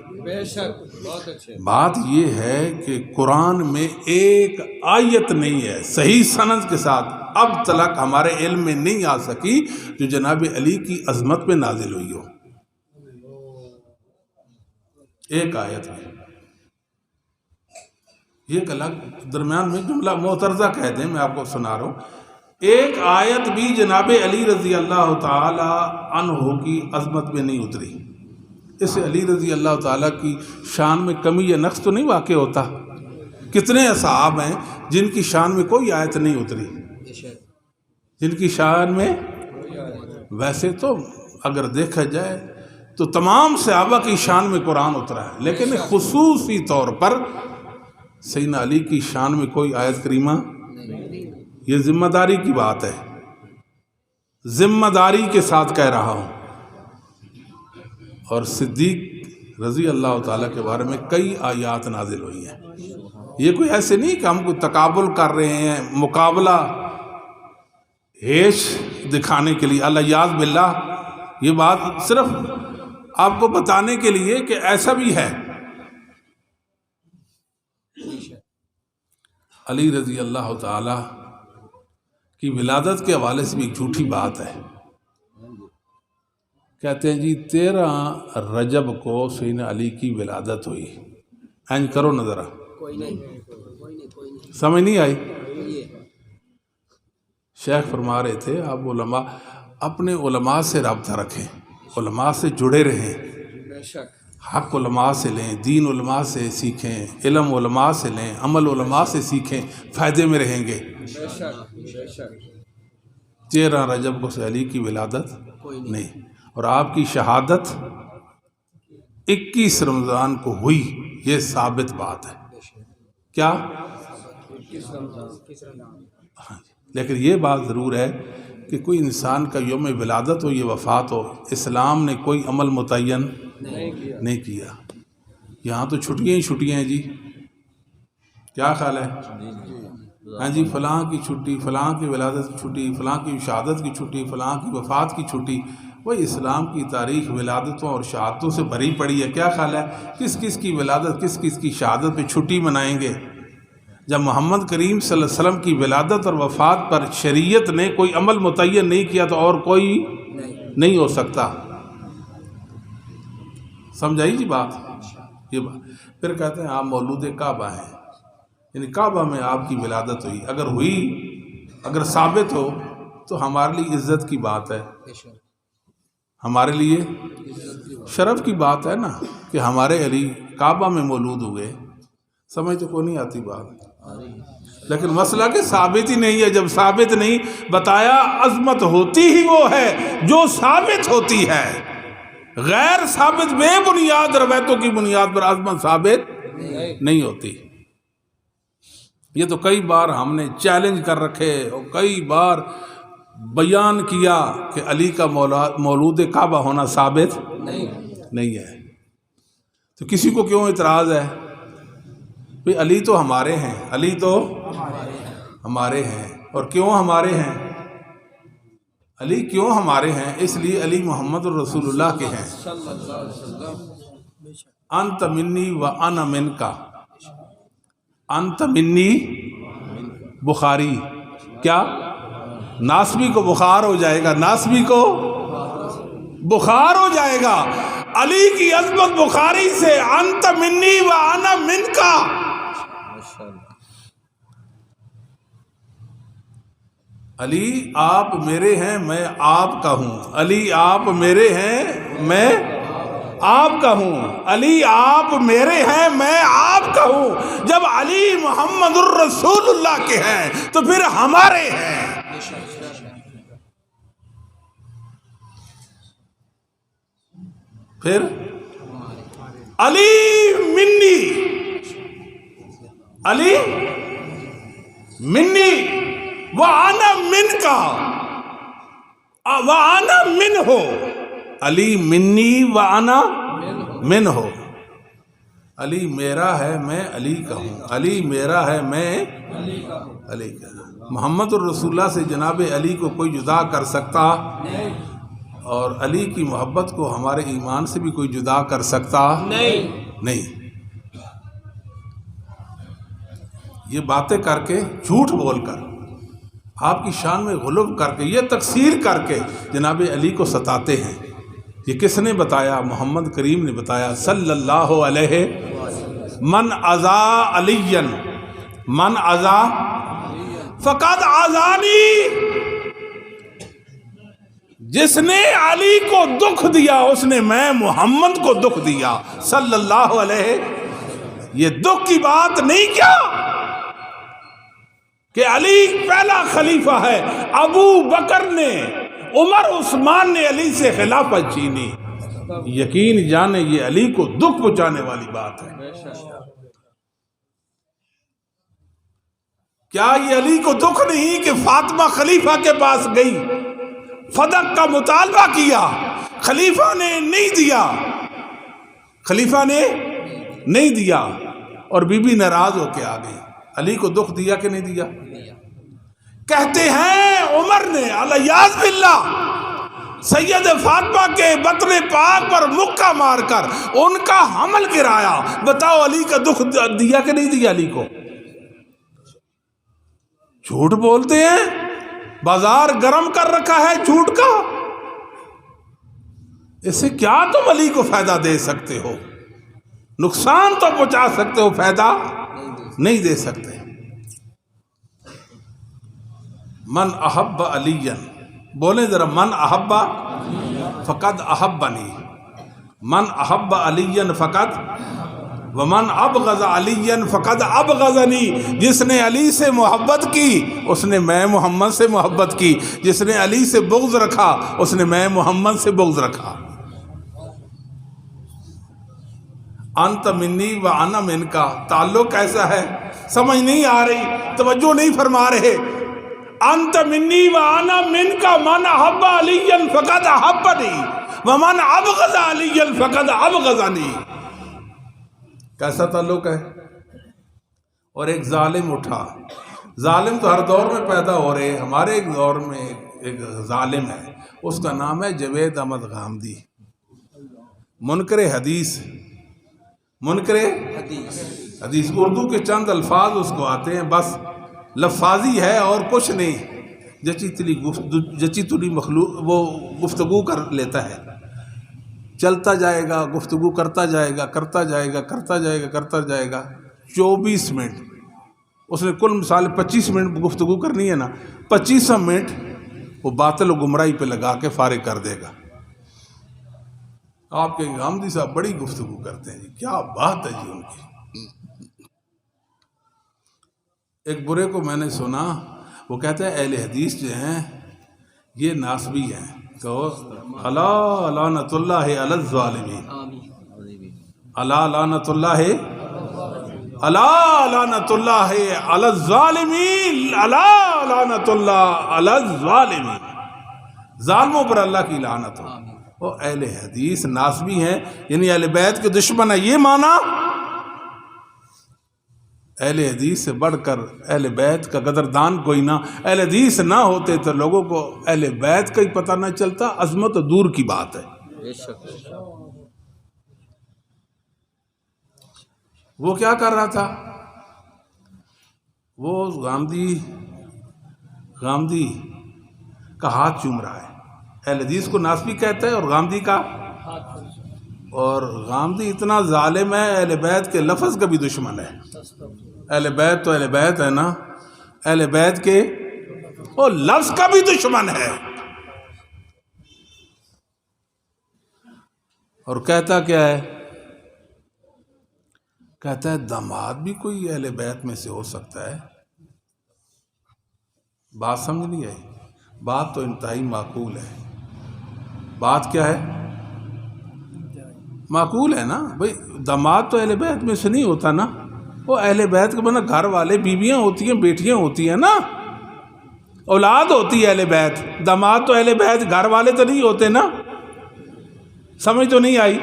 Speaker 1: بات یہ ہے کہ قرآن میں ایک آیت نہیں ہے صحیح سند کے ساتھ اب تک ہمارے علم میں نہیں آ سکی جو جناب علی کی عظمت پہ نازل ہوئی ہو، ایک آیت میں۔ یہ ایک الگ درمیان میں جملہ معترضہ کہہ دیں، میں آپ کو سنا رہا ہوں، ایک آیت بھی جناب علی رضی اللہ تعالی عنہ کی عظمت میں نہیں اتری، اس سے علی رضی اللہ تعالیٰ کی شان میں کمی یا نقص تو نہیں واقع ہوتا۔ کتنے اصحاب ہیں جن کی شان میں کوئی آیت نہیں اتری، جن کی شان میں، ویسے تو اگر دیکھا جائے تو تمام صحابہ کی شان میں قرآن اترا ہے، لیکن خصوصی طور پر سیدنا علی کی شان میں کوئی آیت کریمہ، یہ ذمہ داری کی بات ہے، ذمہ داری کے ساتھ کہہ رہا ہوں۔ اور صدیق رضی اللہ تعالیٰ کے بارے میں کئی آیات نازل ہوئی ہیں، یہ کوئی ایسے نہیں کہ ہم کو تقابل کر رہے ہیں، مقابلہ ہیش دکھانے کے لیے، اللہ یاذ باللہ، یہ بات صرف آپ کو بتانے کے لیے کہ ایسا بھی ہے۔ علی رضی اللہ تعالی کی ولادت کے حوالے سے بھی ایک جھوٹی بات ہے، کہتے ہیں جی 13 رجب کو سیدنا علی کی ولادت ہوئی، اینج کرو نظرہ، سمجھ نہیں آئی؟ شیخ فرما رہے تھے آپ علماء اپنے علماء سے رابطہ رکھیں، علماء سے جڑے رہیں، حق علماء سے لیں، دین علماء سے سیکھیں، علم علماء سے لیں، عمل علماء سے سیکھیں، فائدے میں رہیں گے۔ 13 رجب کو سے علی کی ولادت نہیں، اور آپ کی شہادت 21 رمضان کو ہوئی، یہ ثابت بات ہے۔ کیا؟ لیکن یہ بات ضرور ہے کہ کوئی انسان کا یوم ولادت ہو، یہ وفات ہو، اسلام نے کوئی عمل متعین نہیں کیا۔ یہاں تو چھٹیاں ہی چھٹیاں ہیں جی، کیا خیال ہے؟ ہاں جی، فلاں کی چھٹی، فلاں کی ولادت کی چھٹی، فلاں کی شہادت کی چھٹی، فلاں کی وفات کی چھٹی۔ وہی اسلام کی تاریخ ولادتوں اور شہادتوں سے بھری پڑی ہے، کیا خیال ہے؟ کس کس کی ولادت، کس کس کی شہادت پہ چھٹی منائیں گے؟ جب محمد کریم صلی اللہ علیہ وسلم کی ولادت اور وفات پر شریعت نے کوئی عمل متعین نہیں کیا تو اور کوئی نہیں ہو سکتا۔ سمجھائی جی بات؟ یہ بات پھر کہتے ہیں آپ مولود کعبہ ہیں، یعنی کعبہ میں آپ کی ولادت ہوئی، اگر ہوئی، اگر ثابت ہو تو ہمارے لیے عزت کی بات ہے، ہمارے لیے شرف کی بات ہے نا کہ ہمارے علی کعبہ میں مولود ہوئے، سمجھ تو کوئی نہیں آتی بات، لیکن مسئلہ کہ ثابت ہی نہیں ہے۔ جب ثابت نہیں بتایا، عظمت ہوتی ہی وہ ہے جو ثابت ہوتی ہے، غیر ثابت بے بنیاد روایتوں کی بنیاد پر عظمت ثابت نہیں ہوتی۔ یہ تو کئی بار ہم نے چیلنج کر رکھے اور کئی بار بیان کیا کہ علی کا مولود کعبہ ہونا ثابت نہیں ہے۔ تو کسی کو کیوں اعتراض ہے؟ بھئی علی تو ہمارے ہیں، علی تو ہمارے ہیں۔ اور کیوں ہمارے ہیں؟ علی کیوں ہمارے ہیں؟ اس لیے علی محمد الرسول اللہ کے ہیں۔ انت منی و انا منکا، انت منی بخاری، کیا ناسبی کو بخار ہو جائے گا، ناسبی کو بخار ہو جائے گا۔ علی کی عظمت بخاری سے، انت منی و انا منکا۔ علی آپ میرے ہیں، میں آپ کا ہوں۔ علی آپ میرے ہیں، میں آپ کا ہوں۔ علی آپ میرے ہیں، میں آپ کا ہوں۔ جب علی محمد الرسول اللہ کے ہیں تو پھر ہمارے ہیں۔ پھر علی منی، علی منی وَأَنَا مِنْكَ وَأَنَا مِنْهُ، علی منی وَأَنَا مِنْهُ۔ علی میرا ہے، میں علی کا ہوں۔ علی میرا ہے، میں علی کا ہوں۔ محمد الرسول اللہ سے جناب علی کو کوئی جدا کر سکتا، اور علی کی محبت کو ہمارے ایمان سے بھی کوئی جدا کر سکتا نہیں۔ یہ باتیں کر کے، جھوٹ بول کر، آپ کی شان میں غلو کر کے، یہ تقصیر کر کے جناب علی کو ستاتے ہیں۔ یہ کس نے بتایا؟ محمد کریم نے بتایا صلی اللہ علیہ۔ من عزا علی، من عزا فقد عزانی، جس نے علی کو دکھ دیا اس نے میں محمد کو دکھ دیا صلی اللہ علیہ۔ یہ دکھ کی بات نہیں کیا کہ علی پہلا خلیفہ ہے، ابو بکر نے، عمر عثمان نے علی سے خلافت چھینی، یقین جانے یہ علی کو دکھ پہنچانے والی بات ہے۔ کیا یہ علی کو دکھ نہیں کہ فاطمہ خلیفہ کے پاس گئی، فدق کا مطالبہ کیا، خلیفہ نے نہیں دیا، خلیفہ نے نہیں دیا، اور بی بی ناراض ہو کے آ گئی۔ علی کو دکھ دیا کہ نہیں دیا؟ کہتے ہیں عمر نے الیاذ باللہ سید فاطمہ کے بطن پاک پر مکہ مار کر ان کا حمل گرایا۔ بتاؤ علی کا دکھ دیا کہ نہیں دیا علی کو؟ جھوٹ بولتے ہیں، بازار گرم کر رکھا ہے جھوٹ کا۔ اس سے کیا تم علی کو فائدہ دے سکتے ہو؟ نقصان تو پہنچا سکتے ہو، فائدہ نہیں دے سکتے۔ من احب علی، بولیں ذرا، من احب فقد احبنی، من احب علی فقد، ومن ابغض علی فقد ابغضنی۔ جس نے علی سے محبت کی اس نے میں محمد سے محبت کی، جس نے علی سے بغض رکھا اس نے میں محمد سے بغض رکھا۔ انت منی و انا منکا، تعلق کیسا ہے؟ سمجھ نہیں آ رہی، توجہ نہیں فرما رہے۔ انت منی و انا منکا، من احب علی فقد احبنی ومن ابغض علی فقد ابغضنی۔ کیسا تعلق ہے؟ اور ایک ظالم اٹھا، ظالم تو ہر دور میں پیدا ہو رہے ہیں، ہمارے ایک دور میں ایک ظالم ہے، اس کا نام ہے جوید احمد غامدی، منکر حدیث، منکر حدیث، اردو کے چند الفاظ اس کو آتے ہیں، بس لفاظی ہے اور کچھ نہیں، جچی تلی مخلوق وہ گفتگو کر لیتا ہے، چلتا جائے گا، گفتگو کرتا جائے گا، کرتا جائے گا، کرتا جائے گا، کرتا جائے گا، 24 منٹ اس نے کل مثال 25 منٹ گفتگو کرنی ہے نا، 25 منٹ وہ باطل و گمراہی پہ لگا کے فارغ کر دے گا۔ آپ کے غامدی صاحب بڑی گفتگو کرتے ہیں جی، کیا بات ہے جی ان کی۔ ایک برے کو میں نے سنا، وہ کہتا ہے اہل حدیث جو ہیں یہ ناسبی ہیں، تو الا لعنت اللہ علی الظالمین، الا لعنت اللہ، الا لعنت اللہ علی الظالمین، الا لعنت اللہ علی الظالمین، ظالموں پر اللہ کی لعنت ہو۔ وہ اہل حدیث ناسبی ہیں، یعنی اہل بیت کے دشمن ہیں، یہ مانا اہل حدیث سے بڑھ کر اہل بیت کا قدردان کوئی نہ، اہل حدیث نہ ہوتے تو لوگوں کو اہل بیت کا ہی پتہ نہ چلتا، عظمت تو دور کی بات ہے۔ وہ کیا کر رہا تھا؟ وہ غامدی کا ہاتھ چوم رہا ہے، اہل حدیث کو ناسبی کہتا ہے، اور غامدی کا، اور غامدی اتنا ظالم ہے، اہل بیت کے لفظ کا بھی دشمن ہے۔ اہل بیت تو اہل بیت ہے نا، اہل بیت کے وہ لفظ کا بھی دشمن ہے۔ اور کہتا کیا ہے؟ کہتا ہے داماد بھی کوئی اہل بیت میں سے ہو سکتا ہے۔ بات سمجھ نہیں آئی؟ بات تو انتہائی معقول ہے۔ بات کیا ہے؟ معقول ہے نا بھئی، داماد تو اہل بیت میں سے نہیں ہوتا نا، وہ اہل بیت کے بنا گھر والے، بیویاں ہوتی ہیں، بیٹیاں ہوتی ہیں نا، اولاد ہوتی ہے اہل بیت، داماد تو اہل بیت گھر والے تو نہیں ہوتے نا۔ سمجھ تو نہیں آئی؟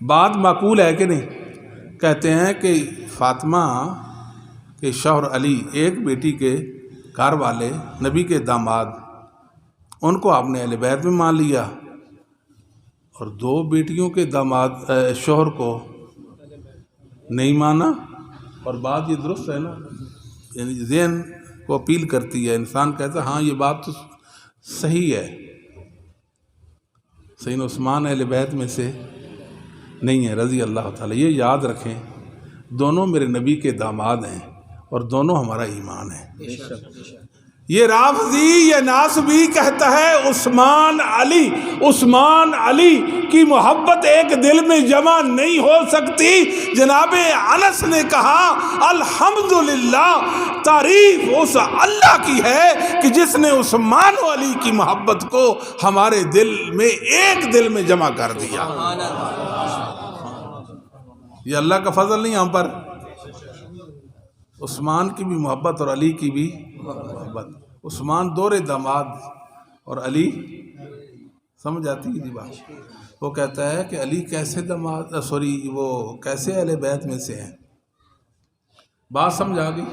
Speaker 1: بات معقول ہے کہ نہیں؟ کہتے ہیں کہ فاطمہ کے شوہر علی، ایک بیٹی کے گھر والے نبی کے داماد، ان کو آپ نے اہل بیت میں مان لیا، اور دو بیٹیوں کے داماد شوہر کو نہیں مانا۔ اور بات یہ درست ہے نا، یعنی ذہن کو اپیل کرتی ہے، انسان کہتا ہے ہاں یہ بات تو صحیح ہے۔ سیدنا عثمان اہل بیت میں سے نہیں ہے رضی اللہ تعالیٰ۔ یہ یاد رکھیں، دونوں میرے نبی کے داماد ہیں اور دونوں ہمارا ایمان ہے۔ یہ رافضی یا ناسبی کہتا ہے عثمان علی کی محبت ایک دل میں جمع نہیں ہو سکتی۔ جناب انس نے کہا الحمدللہ، تعریف اس اللہ کی ہے کہ جس نے عثمان و علی کی محبت کو ہمارے دل میں، ایک دل میں جمع کر دیا۔ یہ اللہ کا فضل نہیں ہم پر؟ عثمان کی بھی محبت اور علی کی بھی محبت، عثمان دورے داماد اور علی، سمجھ آتی ہے بات؟ وہ کہتا ہے کہ علی کیسے داماد، وہ کیسے اہل بیت میں سے ہیں۔ بات سمجھ آ گئی؟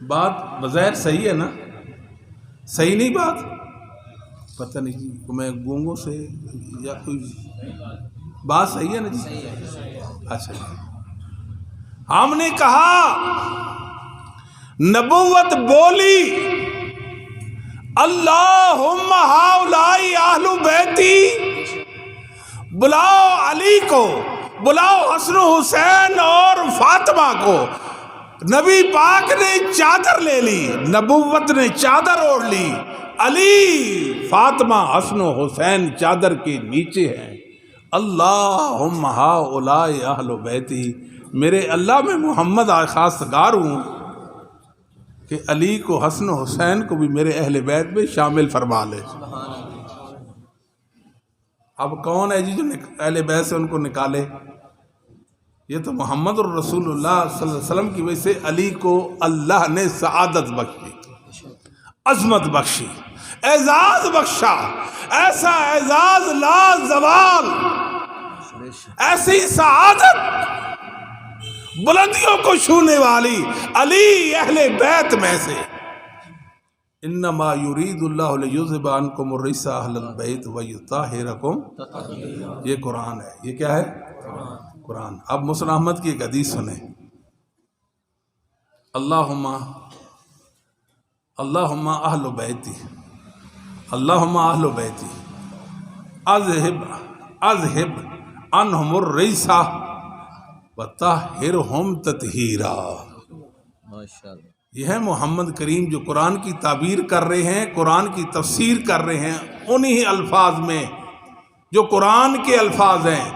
Speaker 1: بات بظاہر صحیح ہے نا؟ صحیح نہیں بات؟ پتہ نہیں جی میں گونگوں سے یا کوئی بات صحیح ہے نا جی؟ اچھا جی، ہم نے کہا نبوت بولی اللہم ہؤلائی اہل بیتی، بلاؤ علی کو، بلاؤ حسن و حسین اور فاطمہ کو۔ نبی پاک نے چادر لے لی، نبوت نے چادر اوڑھ لی، علی، فاطمہ، حسن و حسین چادر کے نیچے ہیں۔ اللہم ہؤلائی اہل بیتی، میرے اللہ میں محمد خواستگار ہوں کہ علی کو، حسن و حسین کو بھی میرے اہل بیت میں شامل فرما لے۔ اب کون ہے جی جو اہل بیت سے ان کو نکالے؟ یہ تو محمد الرسول اللہ صلی اللہ علیہ وسلم کی وجہ سے علی کو اللہ نے سعادت بخشی، عظمت بخشی، اعزاز بخشا، ایسا اعزاز لا زوال، ایسی سعادت بلندیوں کو چھونے والی علی اہل بیت میں سے۔ انما یرید اللہ لیذھب عنکم الرجس اہل البیت ویطہرکم، یہ قرآن ہے۔ یہ کیا ہے؟ قرآن۔ اب مسلم احمد کی ایک حدیث سنیں، اللہم اہل بیتی، اللہم اہل بیتی اذہب عنہم الرجس وطہرہم تطہیرا۔ یہ ہے محمد کریم جو قرآن کی تعبیر کر رہے ہیں، قرآن کی تفسیر کر رہے ہیں، انہی الفاظ میں جو قرآن کے الفاظ ہیں۔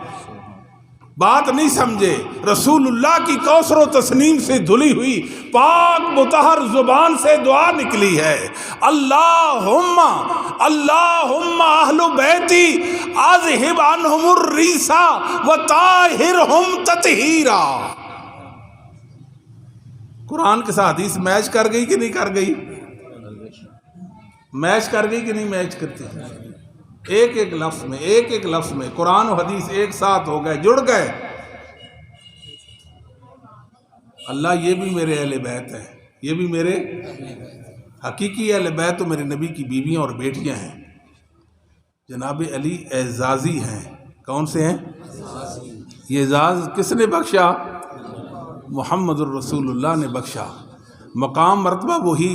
Speaker 1: بات نہیں سمجھے. رسول اللہ کی کوثر و تسنیم سے دھلی ہوئی پاک مطہر زبان سے دعا نکلی ہے. اللہم اللہم اہل بیتی اذہب عنہم الریسا وطاہرہم تطہیرا. قرآن کے ساتھ حدیث میچ کر گئی کہ نہیں کر گئی؟ میچ کر گئی کہ نہیں میچ کرتی؟ ایک ایک لفظ میں قرآن و حدیث ایک ساتھ ہو گئے، جڑ گئے. اللہ یہ بھی میرے اہل بیت ہیں، یہ بھی میرے حقیقی اہل بیت تو میرے نبی کی بیویاں اور بیٹیاں ہیں. جناب علی اعزازی ہیں. کون سے ہیں؟ یہ اعزاز کس نے بخشا؟ محمد الرسول اللہ نے بخشا. مقام مرتبہ وہی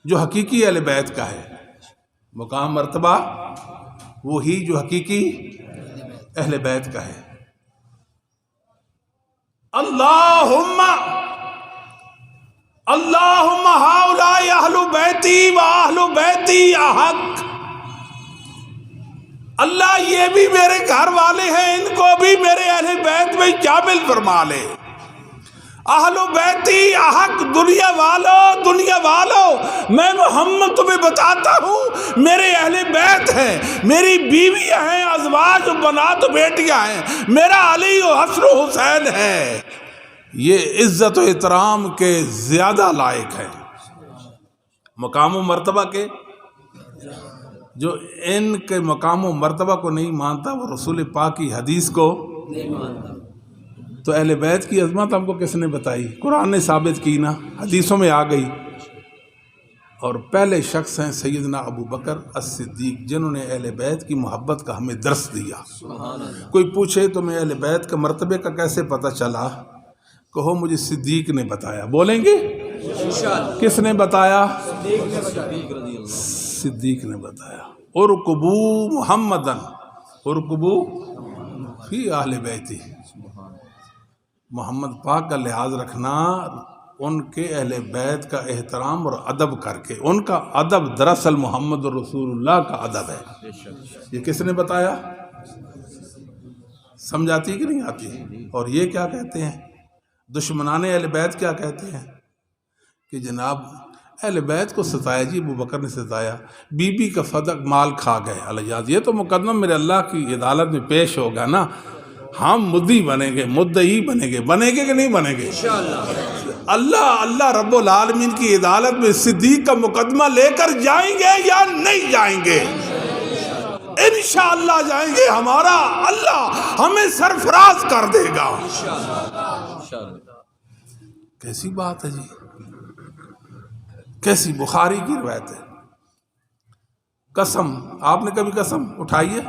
Speaker 1: جو حقیقی اہل بیت کا ہے. مقام مرتبہ وہی جو حقیقی اہل بیت کا ہے. اللہم اللہم ہؤلاء اہل بیتی و اہل بیتی احق. اللہ یہ بھی میرے گھر والے ہیں، ان کو بھی میرے اہل بیت میں شامل فرما لے. اہل بیتی احق. دنیا والو میں محمد تمہیں بتاتا ہوں میرے اہل بیت ہیں، میری بیویاں ہیں، ازواج و بنات و بیٹیاں ہیں، میرا علی و حسن و حسین ہے. یہ عزت و احترام کے زیادہ لائق ہے. مقام و مرتبہ کے جو ان کے مقام و مرتبہ کو نہیں مانتا وہ رسول پاک کی حدیث کو نہیں مانتا. تو اہل بیت کی عظمت ہم کو کس نے بتائی؟ قرآن نے ثابت کی نا، حدیثوں میں آ گئی. اور پہلے شخص ہیں سیدنا ابو بکر الصدیق، جنہوں نے اہل بیت کی محبت کا ہمیں درس دیا. کوئی پوچھے تو میں اہل بیت کے مرتبے کا کیسے پتہ چلا؟ کہو مجھے صدیق نے بتایا. بولیں گے کس نے بتایا؟ صدیق نے بتایا. ارکبو محمدن ارکبو فی اہل بیتی. محمد پاک کا لحاظ رکھنا، ان کے اہل بیت کا احترام اور ادب کر کے. ان کا ادب دراصل محمد رسول اللہ کا ادب ہے. یہ کس نے بتایا؟ سمجھ آتی کہ نہیں آتی؟ اور یہ کیا کہتے ہیں دشمنان اہل بیت؟ کیا کہتے ہیں کہ جناب اہل بیت کو ستایا جی، ابو بکر نے ستایا، بی بی کا صدق مال کھا گئے علیہ. یہ تو مقدمہ میرے اللہ کی عدالت میں پیش ہوگا نا. ہم مدعی بنیں گے، مدعی بنیں گے کہ نہیں بنیں گے؟ اللہ رب العالمین کی عدالت میں صدیق کا مقدمہ لے کر جائیں گے یا نہیں جائیں گے؟ انشاءاللہ جائیں گے. ہمارا اللہ ہمیں سرفراز کر دے گا. کیسی بات ہے جی، کیسی بخاری کی روایت ہے. قسم آپ نے کبھی قسم اٹھائی ہے؟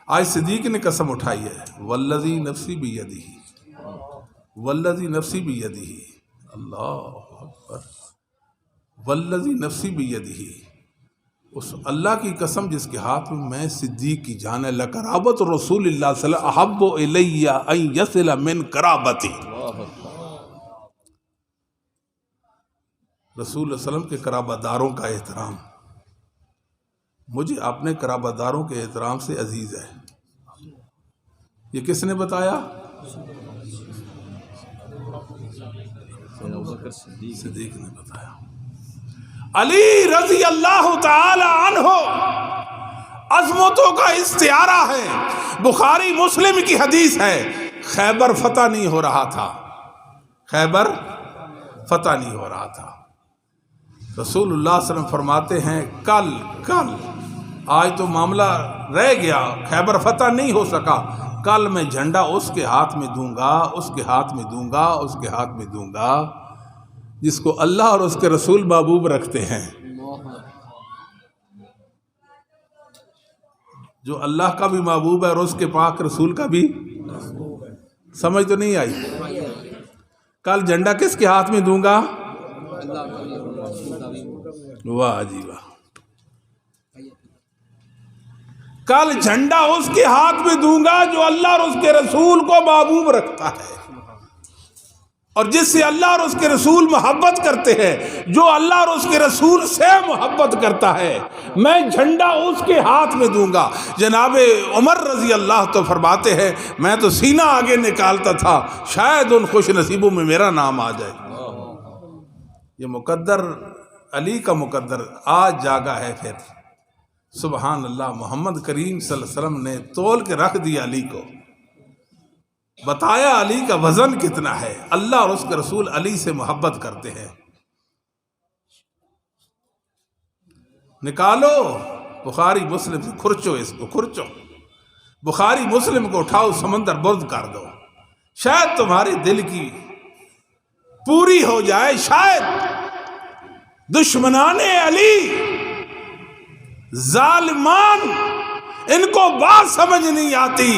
Speaker 1: آج صدیق نے قسم اٹھائی ہے. والذی نفسی بیدہ، والذی نفسی بیدہ. اللہ اکبر. والذی نفسی بیدہ. اس اللہ کی قسم جس کے ہاتھ میں صدیق کی جان ہے. لقرابت رسول اللہ صلی اللہ علیہ وسلم احب الی ان یصل من قرابتی. رسول اللہ علیہ وسلم کے قرابہ داروں کا احترام مجھے اپنے قرابہ داروں کے احترام سے عزیز ہے. یہ کس نے بتایا؟ صدیق نے بتایا. علی رضی اللہ تعالی عنہ عظمتوں کا استعارہ ہے. بخاری مسلم کی حدیث ہے. خیبر فتح نہیں ہو رہا تھا، خیبر فتح نہیں ہو رہا تھا. رسول اللہ صلی اللہ علیہ وسلم فرماتے ہیں کل آج تو معاملہ رہ گیا، خیبر فتح نہیں ہو سکا، کل میں جھنڈا اس کے ہاتھ میں دوں گا، اس کے ہاتھ میں دوں گا، اس کے ہاتھ میں دوں گا جس کو اللہ اور اس کے رسول محبوب رکھتے ہیں. جو اللہ کا بھی محبوب ہے اور اس کے پاک رسول کا بھی. سمجھ تو نہیں آئی؟ کل جھنڈا کس کے ہاتھ میں دوں گا؟ واہ جی واہ. کل جھنڈا اس کے ہاتھ میں دوں گا جو اللہ اور اس کے رسول کو محبوب رکھتا ہے. اور جس سے اللہ اور اس کے رسول محبت کرتے ہیں، جو اللہ اور اس کے رسول سے محبت کرتا ہے، میں جھنڈا اس کے ہاتھ میں دوں گا۔ جناب عمر رضی اللہ تو فرماتے ہیں میں تو سینہ آگے نکالتا تھا، شاید ان خوش نصیبوں میں میرا نام آ جائے۔ یہ مقدر علی کا مقدر آج جاگا ہے۔ پھر سبحان اللہ، محمد کریم صلی اللہ علیہ وسلم نے تول کے رکھ دیا علی کو، بتایا علی کا وزن کتنا ہے۔ اللہ اور اس کے رسول علی سے محبت کرتے ہیں۔ نکالو بخاری مسلم سے، کھرچو اس کو، کھرچو بخاری مسلم کو اٹھاؤ، سمندر برد کر دو، شاید تمہارے دل کی پوری ہو جائے۔ شاید دشمنان علی، ظالمان، ان کو بات سمجھ نہیں آتی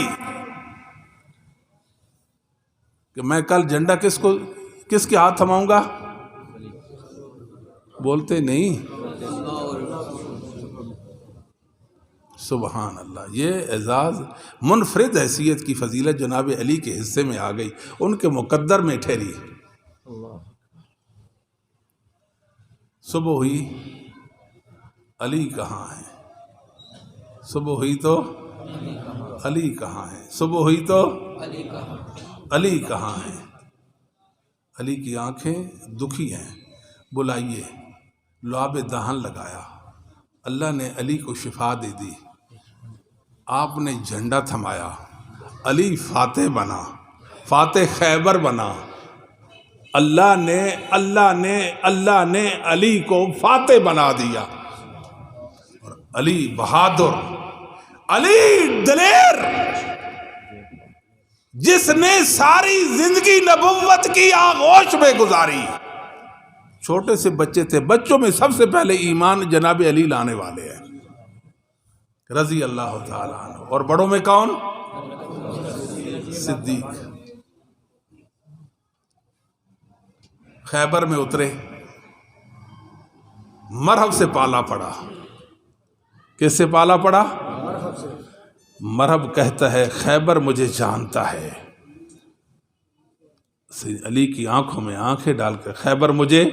Speaker 1: کہ میں کل جھنڈا کس کے ہاتھ تھماؤں گا؟ بولتے نہیں۔ سبحان اللہ، یہ اعزاز منفرد حیثیت کی فضیلت جناب علی کے حصے میں آ گئی، ان کے مقدر میں ٹھہری۔ صبح ہوئی، علی کہاں ہے؟ صبح ہوئی تو علی کہاں ہے؟ صبح ہوئی تو علی کہاں ہے؟ علی کی آنکھیں دکھی ہیں، بلائیے۔ لعاب دہن لگایا، اللہ نے علی کو شفا دے دی۔ آپ نے جھنڈا تھمایا، علی فاتح بنا، فاتح خیبر بنا۔ اللہ نے علی کو فاتح بنا دیا۔ اور علی بہادر، علی دلیر، جس نے ساری زندگی نبوت کی آغوش میں گزاری۔ چھوٹے سے بچے تھے، بچوں میں سب سے پہلے ایمان جناب علی لانے والے ہیں رضی اللہ تعالیٰ عنہ۔ اور بڑوں میں کون؟ صدیق۔ خیبر میں اترے، مرحب سے پالا پڑا۔ کس سے پالا پڑا؟ مرحب کہتا ہے خیبر مجھے جانتا ہے۔ علی کی آنکھوں میں آنکھیں ڈال کر، خیبر مجھے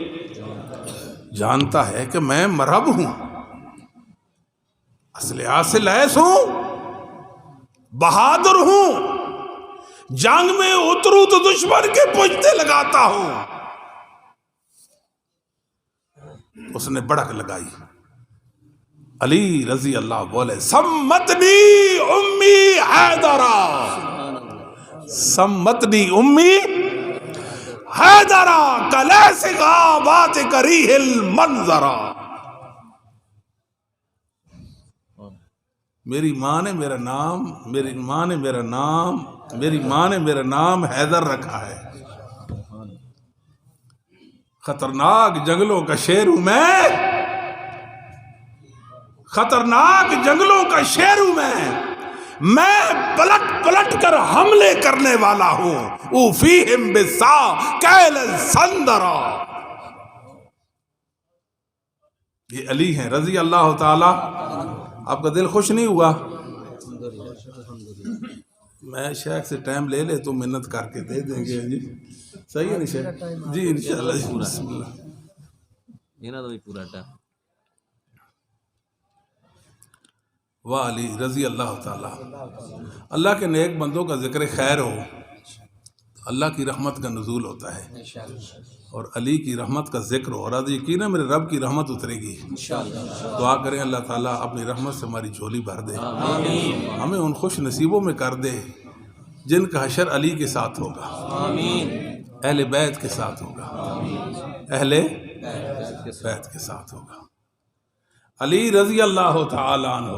Speaker 1: جانتا ہے کہ میں مرحب ہوں، اصلیات سے لیس ہوں، بہادر ہوں، جنگ میں اتروں تو دشمن کے پشتے لگاتا ہوں۔ اس نے بڑک لگائی۔ علی رضی اللہ بولے سمتنی امی حیدرہ، سمتنی امی حیدرہ کلیس غابات کریہ المنظرہ۔ میری ماں نے میرا نام حیدر رکھا ہے۔ خطرناک جنگلوں کا شیر ہوں میں، خطرناک جنگلوں کا شیر ہوں میں پلٹ پلٹ کر حملے کرنے والا ہوں۔ اوفیہم بسا کیل السندرا۔ یہ علی ہیں رضی اللہ تعالی۔ آپ کا دل خوش نہیں ہوا؟ میں شیخ سے ٹائم لے لے تو منت کر کے دے دیں گے جی، صحیح ہے نہیں شیخ جی؟ انشاءاللہ جی، بسم اللہ۔
Speaker 3: پورا ٹائم
Speaker 1: واہ علی رضی اللہ تعالیٰ۔ اللہ کے نیک بندوں کا ذکر خیر ہو، اللہ کی رحمت کا نزول ہوتا ہے، اور علی کی رحمت کا ذکر ہو، اور یقینا میرے رب کی رحمت اترے گی۔ دعا کریں اللہ تعالیٰ اپنی رحمت سے ہماری جھولی بھر دے، ہمیں ان خوش نصیبوں میں کر دے جن کا حشر علی کے ساتھ ہوگا، اہل بیت کے ساتھ ہوگا، اہل بیت کے ساتھ ہوگا۔ علی رضی اللہ تعالی عنہ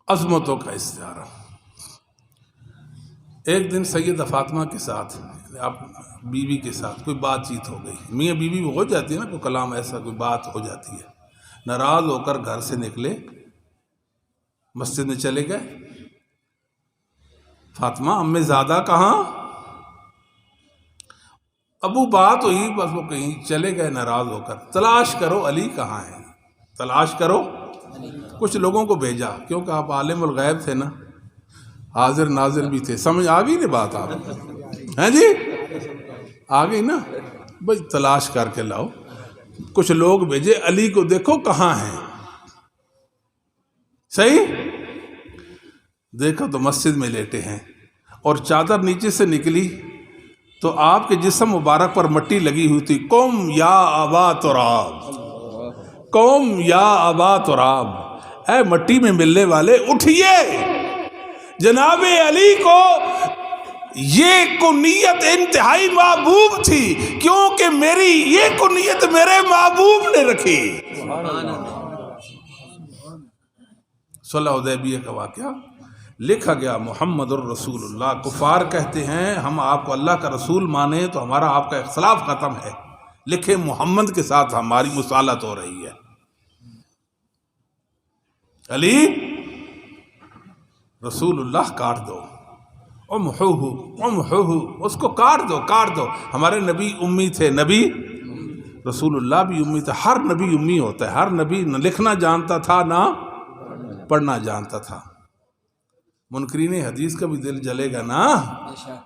Speaker 1: عظمتوں کا استعارہ۔ ایک دن سیدہ فاطمہ کے ساتھ، بیوی کے ساتھ کوئی بات چیت ہو گئی، میاں بیوی میں ہو جاتی ہے نا، کوئی کلام ایسا کوئی بات ہو جاتی ہے۔ ناراض ہو کر گھر سے نکلے، مسجد میں چلے گئے۔ فاطمہ امی زادہ کہاں؟ ابو بات ہوئی، بس وہ کہیں چلے گئے ناراض ہو کر۔ تلاش کرو علی کہاں ہے، تلاش کرو۔ کچھ لوگوں کو بھیجا، کیونکہ آپ عالم الغیب تھے نا، حاضر ناظر بھی تھے، سمجھ آ گئی نا بات آپ؟ ہیں جی آ گئی نا بھائی تلاش کر کے لاؤ. کچھ لوگ بھیجے علی کو دیکھو کہاں ہیں. صحیح دیکھا تو مسجد میں لیٹے ہیں اور چادر نیچے سے نکلی تو آپ کے جسم مبارک پر مٹی لگی ہوئی تھی. قم یا ابا تراب، قم یا ابا تراب، اے مٹی میں ملنے والے اٹھئے. جناب علی کو یہ کنیت انتہائی محبوب تھی کیونکہ میری یہ کنیت میرے محبوب نے رکھی. صلح حدیبیہ کا واقعہ لکھا گیا محمد الرسول اللہ. کفار کہتے ہیں ہم آپ کو اللہ کا رسول مانے تو ہمارا آپ کا اختلاف ختم ہے، لکھے محمد کے ساتھ ہماری مصالحت ہو رہی ہے. علی رسول اللہ کاٹ دو، امحوہ، اس کو کاٹ دو. ہمارے نبی امی تھے، نبی رسول اللہ بھی امی تھا. ہر نبی امی ہوتا ہے، ہر نبی نہ لکھنا جانتا تھا نہ پڑھنا جانتا تھا. منکرین حدیث کا بھی دل جلے گا نا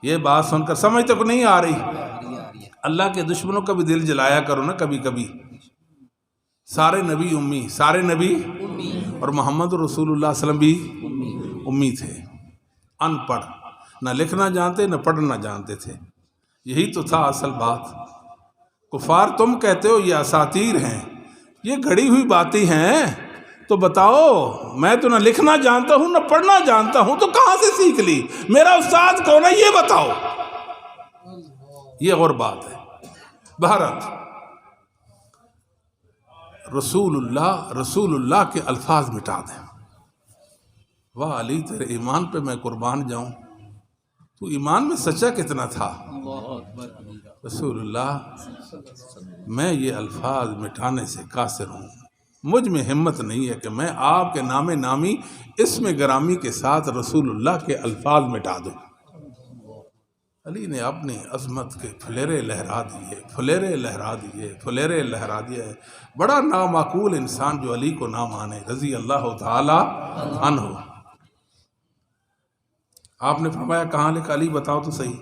Speaker 1: یہ بات سن کر، سمجھ تک نہیں آ رہی. اللہ کے دشمنوں کا بھی دل جلایا کرو نا کبھی کبھی. سارے نبی امی، سارے نبی اور محمد رسول اللہ صلی اللہ علیہ وسلم بھی امی تھے، ان پڑھ، نہ لکھنا جانتے نہ پڑھنا جانتے تھے. یہی تو تھا اصل بات. کفار تم کہتے ہو یہ اساطیر ہیں، یہ گھڑی ہوئی باتیں ہیں، تو بتاؤ میں تو نہ لکھنا جانتا ہوں نہ پڑھنا جانتا ہوں تو کہاں سے سیکھ لی؟ میرا استاد کون ہے یہ بتاؤ. یہ اور بات ہے. بہرحال رسول اللہ کے الفاظ مٹا دیں. واہ علی تیرے ایمان پہ میں قربان جاؤں، تو ایمان میں سچا کتنا تھا. رسول اللہ میں یہ الفاظ مٹانے سے قاصر ہوں، مجھ میں ہمت نہیں ہے کہ میں آپ کے نام نامی اسم گرامی کے ساتھ رسول اللہ کے الفاظ مٹا دوں. علی نے اپنی عظمت کے پھلیرے لہرا دیے. بڑا نامعقول انسان جو علی کو نہ مانے، رضی اللہ تعالی عنہ. آپ نے فرمایا کہاں لکھا؟ علی بتاؤ تو صحیح.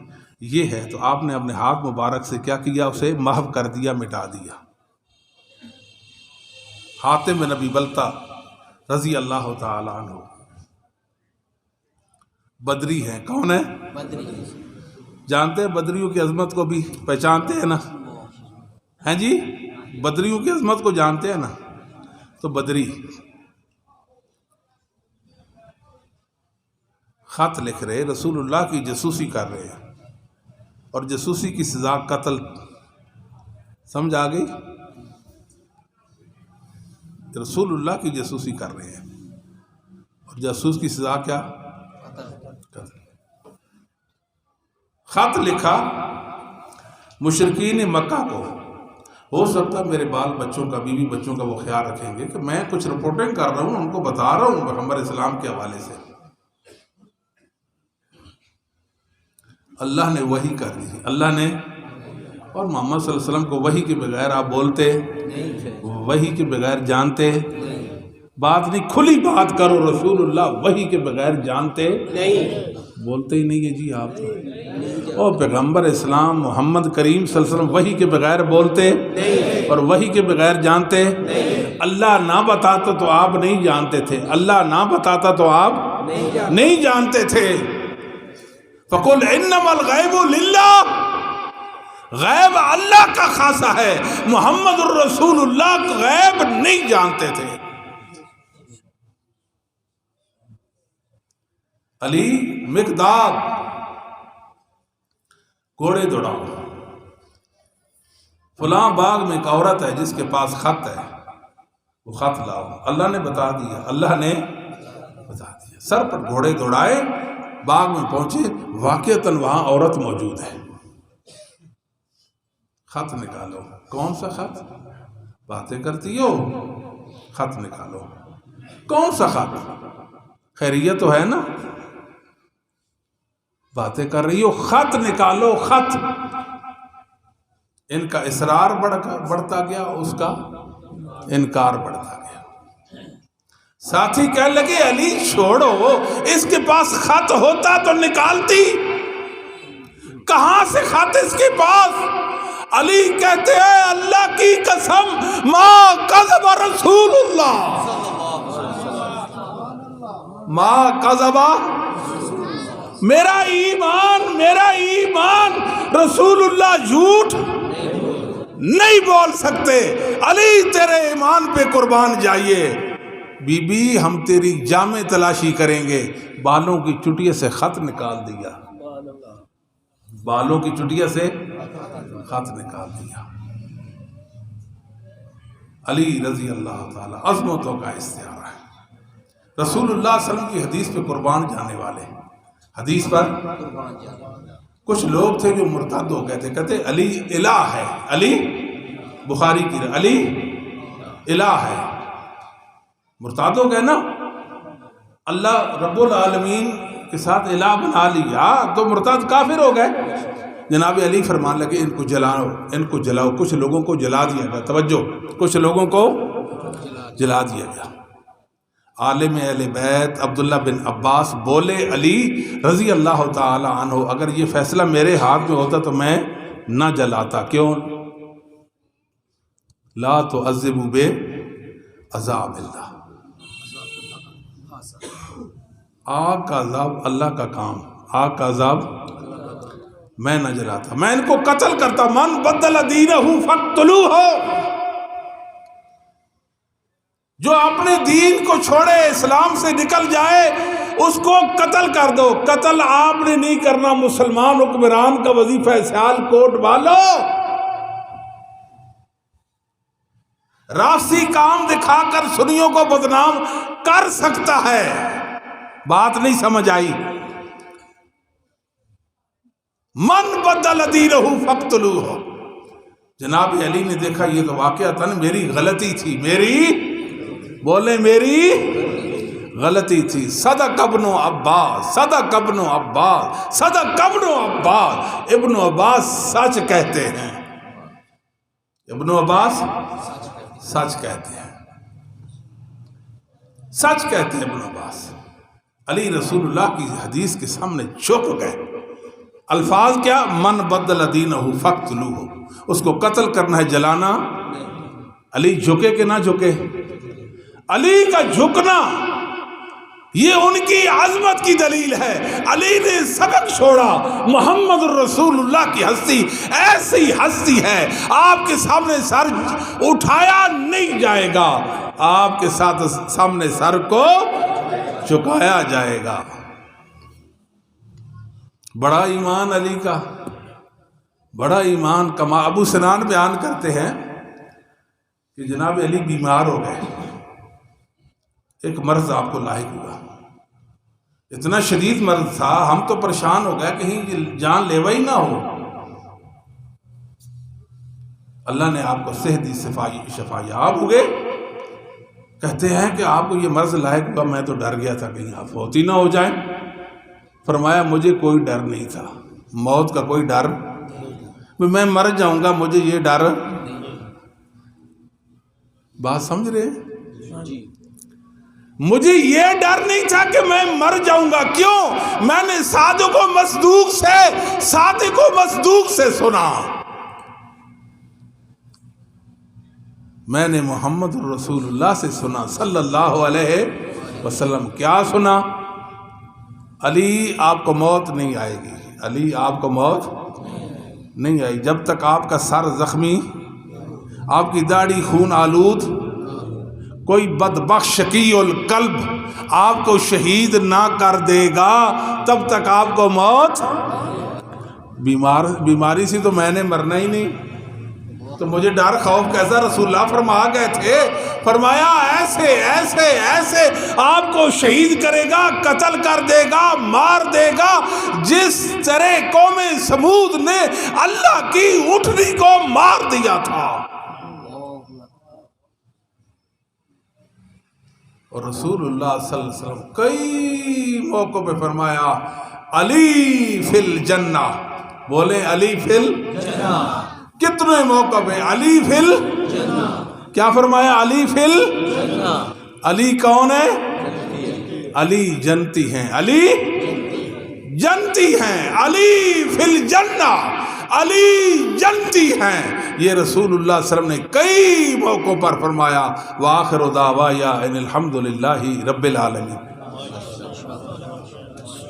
Speaker 1: یہ ہے تو آپ نے اپنے ہاتھ مبارک سے کیا کیا؟ اسے محو کر دیا، مٹا دیا. حاتم بن ابی بلتہ رضی اللہ تعالی عنہ بدری ہیں. کون ہے؟ جانتے ہیں بدریوں کی عظمت کو بھی پہچانتے ہیں نا؟ ہیں جی بدریوں کی عظمت کو جانتے ہیں نا؟ تو بدری خط لکھ رہے، رسول اللہ کی جاسوسی کر رہے ہیں، اور جاسوسی کی سزا قتل. سمجھ آ گئی؟ رسول اللہ کی جاسوسی کر رہے ہیں اور جاسوس کی سزا کیا؟ قتل. خط لکھا مشرکین مکہ کو. ہو سکتا میرے بال بچوں کا، بیوی بچوں کا وہ خیال رکھیں گے کہ میں کچھ رپورٹنگ کر رہا ہوں، ان کو بتا رہا ہوں پیغمبر اسلام کے حوالے سے. اللہ نے وحی کر دی. اللہ نے، اور محمد صلی اللہ علیہ وسلم کو وحی کے بغیر آپ بولتے، وحی کے بغیر جانتے بات نہیں. کھلی بات کرو، رسول اللہ وحی کے بغیر جانتے نہیں، بولتے ہی نہیں ہے جی آپ تو. اور پیغمبر اسلام محمد کریم صلی اللہ علیہ وسلم وحی کے بغیر بولتے اور وحی کے بغیر جانتے. اللہ نہ بتاتا تو آپ نہیں جانتے تھے، اللہ نہ بتاتا تو آپ نہیں جانتے تھے. فَقُلْ إِنَّمَا الْغَيْبُ لِلَّهِ، غیب اللہ کا خاصہ ہے. محمد الرسول اللہ غیب نہیں جانتے تھے. علی مقداد گھوڑے دوڑاؤ، فلاں باغ میں ایک عورت ہے جس کے پاس خط ہے، وہ خط لاؤ. اللہ نے بتا دیا، اللہ نے بتا دیا. سر پر گھوڑے دوڑائے، باغ میں پہنچے، واقعتاً وہاں عورت موجود ہے. خط نکالو. کون سا خط؟ باتیں کرتی ہو، خط نکالو. کون سا خط؟ خیریت تو ہے نا؟ باتیں کر رہی ہو، خط نکالو. خط. ان کا اصرار بڑھتا گیا، اس کا انکار بڑھتا گیا. ساتھی کہنے لگے علی چھوڑو، اس کے پاس خط ہوتا تو نکالتی. کہاں سے خط اس کے پاس؟ علی کہتے ہیں اللہ کی قسم ما کذب رسول اللہ، ما کذب، میرا ایمان رسول اللہ جھوٹ نہیں بول سکتے۔ علی تیرے ایمان پہ قربان جائیے۔ بی بی ہم تیری جامع تلاشی کریں گے۔ بالوں کی چٹیا سے خط نکال دیا، بالوں کی چٹیا سے خط نکال دیا۔ علی رضی اللہ تعالی عظمتوں کا استعارہ ہے۔ رسول اللہ صلی اللہ علیہ وسلم کی حدیث پہ قربان جانے والے، حدیث پر کچھ لوگ تھے جو مرتد ہو گئے تھے، کہتے علی الہ ہے، علی بخاری کی علی الہ ہے، مرتد ہو گئے نا، اللہ رب العالمین کے ساتھ الہ بنا لیا تو مرتد کافر ہو گئے۔ جناب علی فرمان لگے ان کو جلاؤ، ان کو جلاؤ۔ کچھ لوگوں کو جلا دیا گیا، توجہ، کچھ لوگوں کو جلا دیا گیا۔ عالم اہل بیت عبداللہ بن عباس بولے علی رضی اللہ تعالی عنہ اگر یہ فیصلہ میرے ہاتھ میں ہوتا تو میں نہ جلاتا۔ کیوں؟ لا تعذبوا بعذاب اللہ، آگ کا عذاب اللہ کا کام، آگ کا عذاب میں نہ جلاتا، میں ان کو قتل کرتا۔ من بدل دینہ فاقتلوہ، جو اپنے دین کو چھوڑے اسلام سے نکل جائے اس کو قتل کر دو۔ قتل آپ نے نہیں کرنا، مسلمان حکمران کا وظیفہ ہے۔ سیال کوٹ والو رافضی کام دکھا کر سنیوں کو بدنام کر سکتا ہے، بات نہیں سمجھ آئی؟ من بدل دینہ فاقتلوہ۔ جناب علی نے دیکھا یہ تو واقعتاً میری غلطی تھی، بولے میری غلطی تھی۔ صدق ابن عباس، صدق ابن عباس، صدق ابن عباس۔ ابن عباس سچ کہتے ہیں، ابن عباس سچ کہتے ہیں، سچ کہتے ہیں ابن عباس۔ علی رسول اللہ کی حدیث کے سامنے جھک گئے۔ الفاظ کیا؟ من بدل دینہ فاقتلوہ، اس کو قتل کرنا ہے، جلانا۔ علی جھکے کہ نہ جھکے؟ علی کا جھکنا یہ ان کی عظمت کی دلیل ہے۔ علی نے سبق چھوڑا۔ محمد الرسول اللہ کی ہستی ایسی ہستی ہے، آپ کے سامنے سر اٹھایا نہیں جائے گا، آپ کے سامنے سر کو جھکایا جائے گا۔ بڑا ایمان علی کا، بڑا ایمان۔ کما ابو سنان بیان کرتے ہیں کہ جناب علی بیمار ہو گئے، ایک مرض آپ کو لاحق ہوا، اتنا شدید مرض تھا، ہم تو پریشان ہو گئے کہیں جان لیوا ہی نہ ہو۔ اللہ نے آپ کو صحت دی، شفا یاب ہو گئے۔ کہتے ہیں کہ آپ کو یہ مرض لاحق ہوا، میں تو ڈر گیا تھا کہیں آپ فوت ہی نہ ہو جائیں۔ فرمایا مجھے کوئی ڈر نہیں تھا، موت کا کوئی ڈر، میں مر جاؤں گا مجھے یہ ڈر۔ بات سمجھ رہے ہیں؟ مجھے یہ ڈر نہیں تھا کہ میں مر جاؤں گا۔ کیوں؟ میں نے صادق و مصدوق سے سنا، میں نے محمد رسول اللہ سے سنا صلی اللہ علیہ وسلم۔ کیا سنا؟ علی آپ کو موت نہیں آئے گی، علی آپ کو موت نہیں آئی جب تک آپ کا سر زخمی، آپ کی داڑھی خون آلود، کوئی بدبخت شقی القلب آپ کو شہید نہ کر دے گا تب تک آپ کو موت۔ بیماری سے تو میں نے مرنا ہی نہیں، تو مجھے ڈر خوف کیسا؟ رسول اللہ فرما گئے تھے، فرمایا ایسے ایسے ایسے آپ کو شہید کرے گا، قتل کر دے گا، مار دے گا، جس طرح قوم سمود نے اللہ کی اٹھنی کو مار دیا تھا۔ اور رسول اللہ صلی اللہ علیہ وسلم کئی موقعوں پہ فرمایا علی فی الجنہ، بولے علی فی الجنہ۔ کتنے موقع پہ علی فی الجنہ، کیا فرمایا؟ علی فی الجنہ۔ علی کون ہے؟ علی جنتی ہیں، علی جنتی ہیں، علی فی الجنہ، علی جنتی ہیں، یہ رسول اللہ صلی اللہ علیہ وسلم نے کئی موقعوں پر فرمایا۔ وآخر دعوایا ان الحمد للہ رب العالمین۔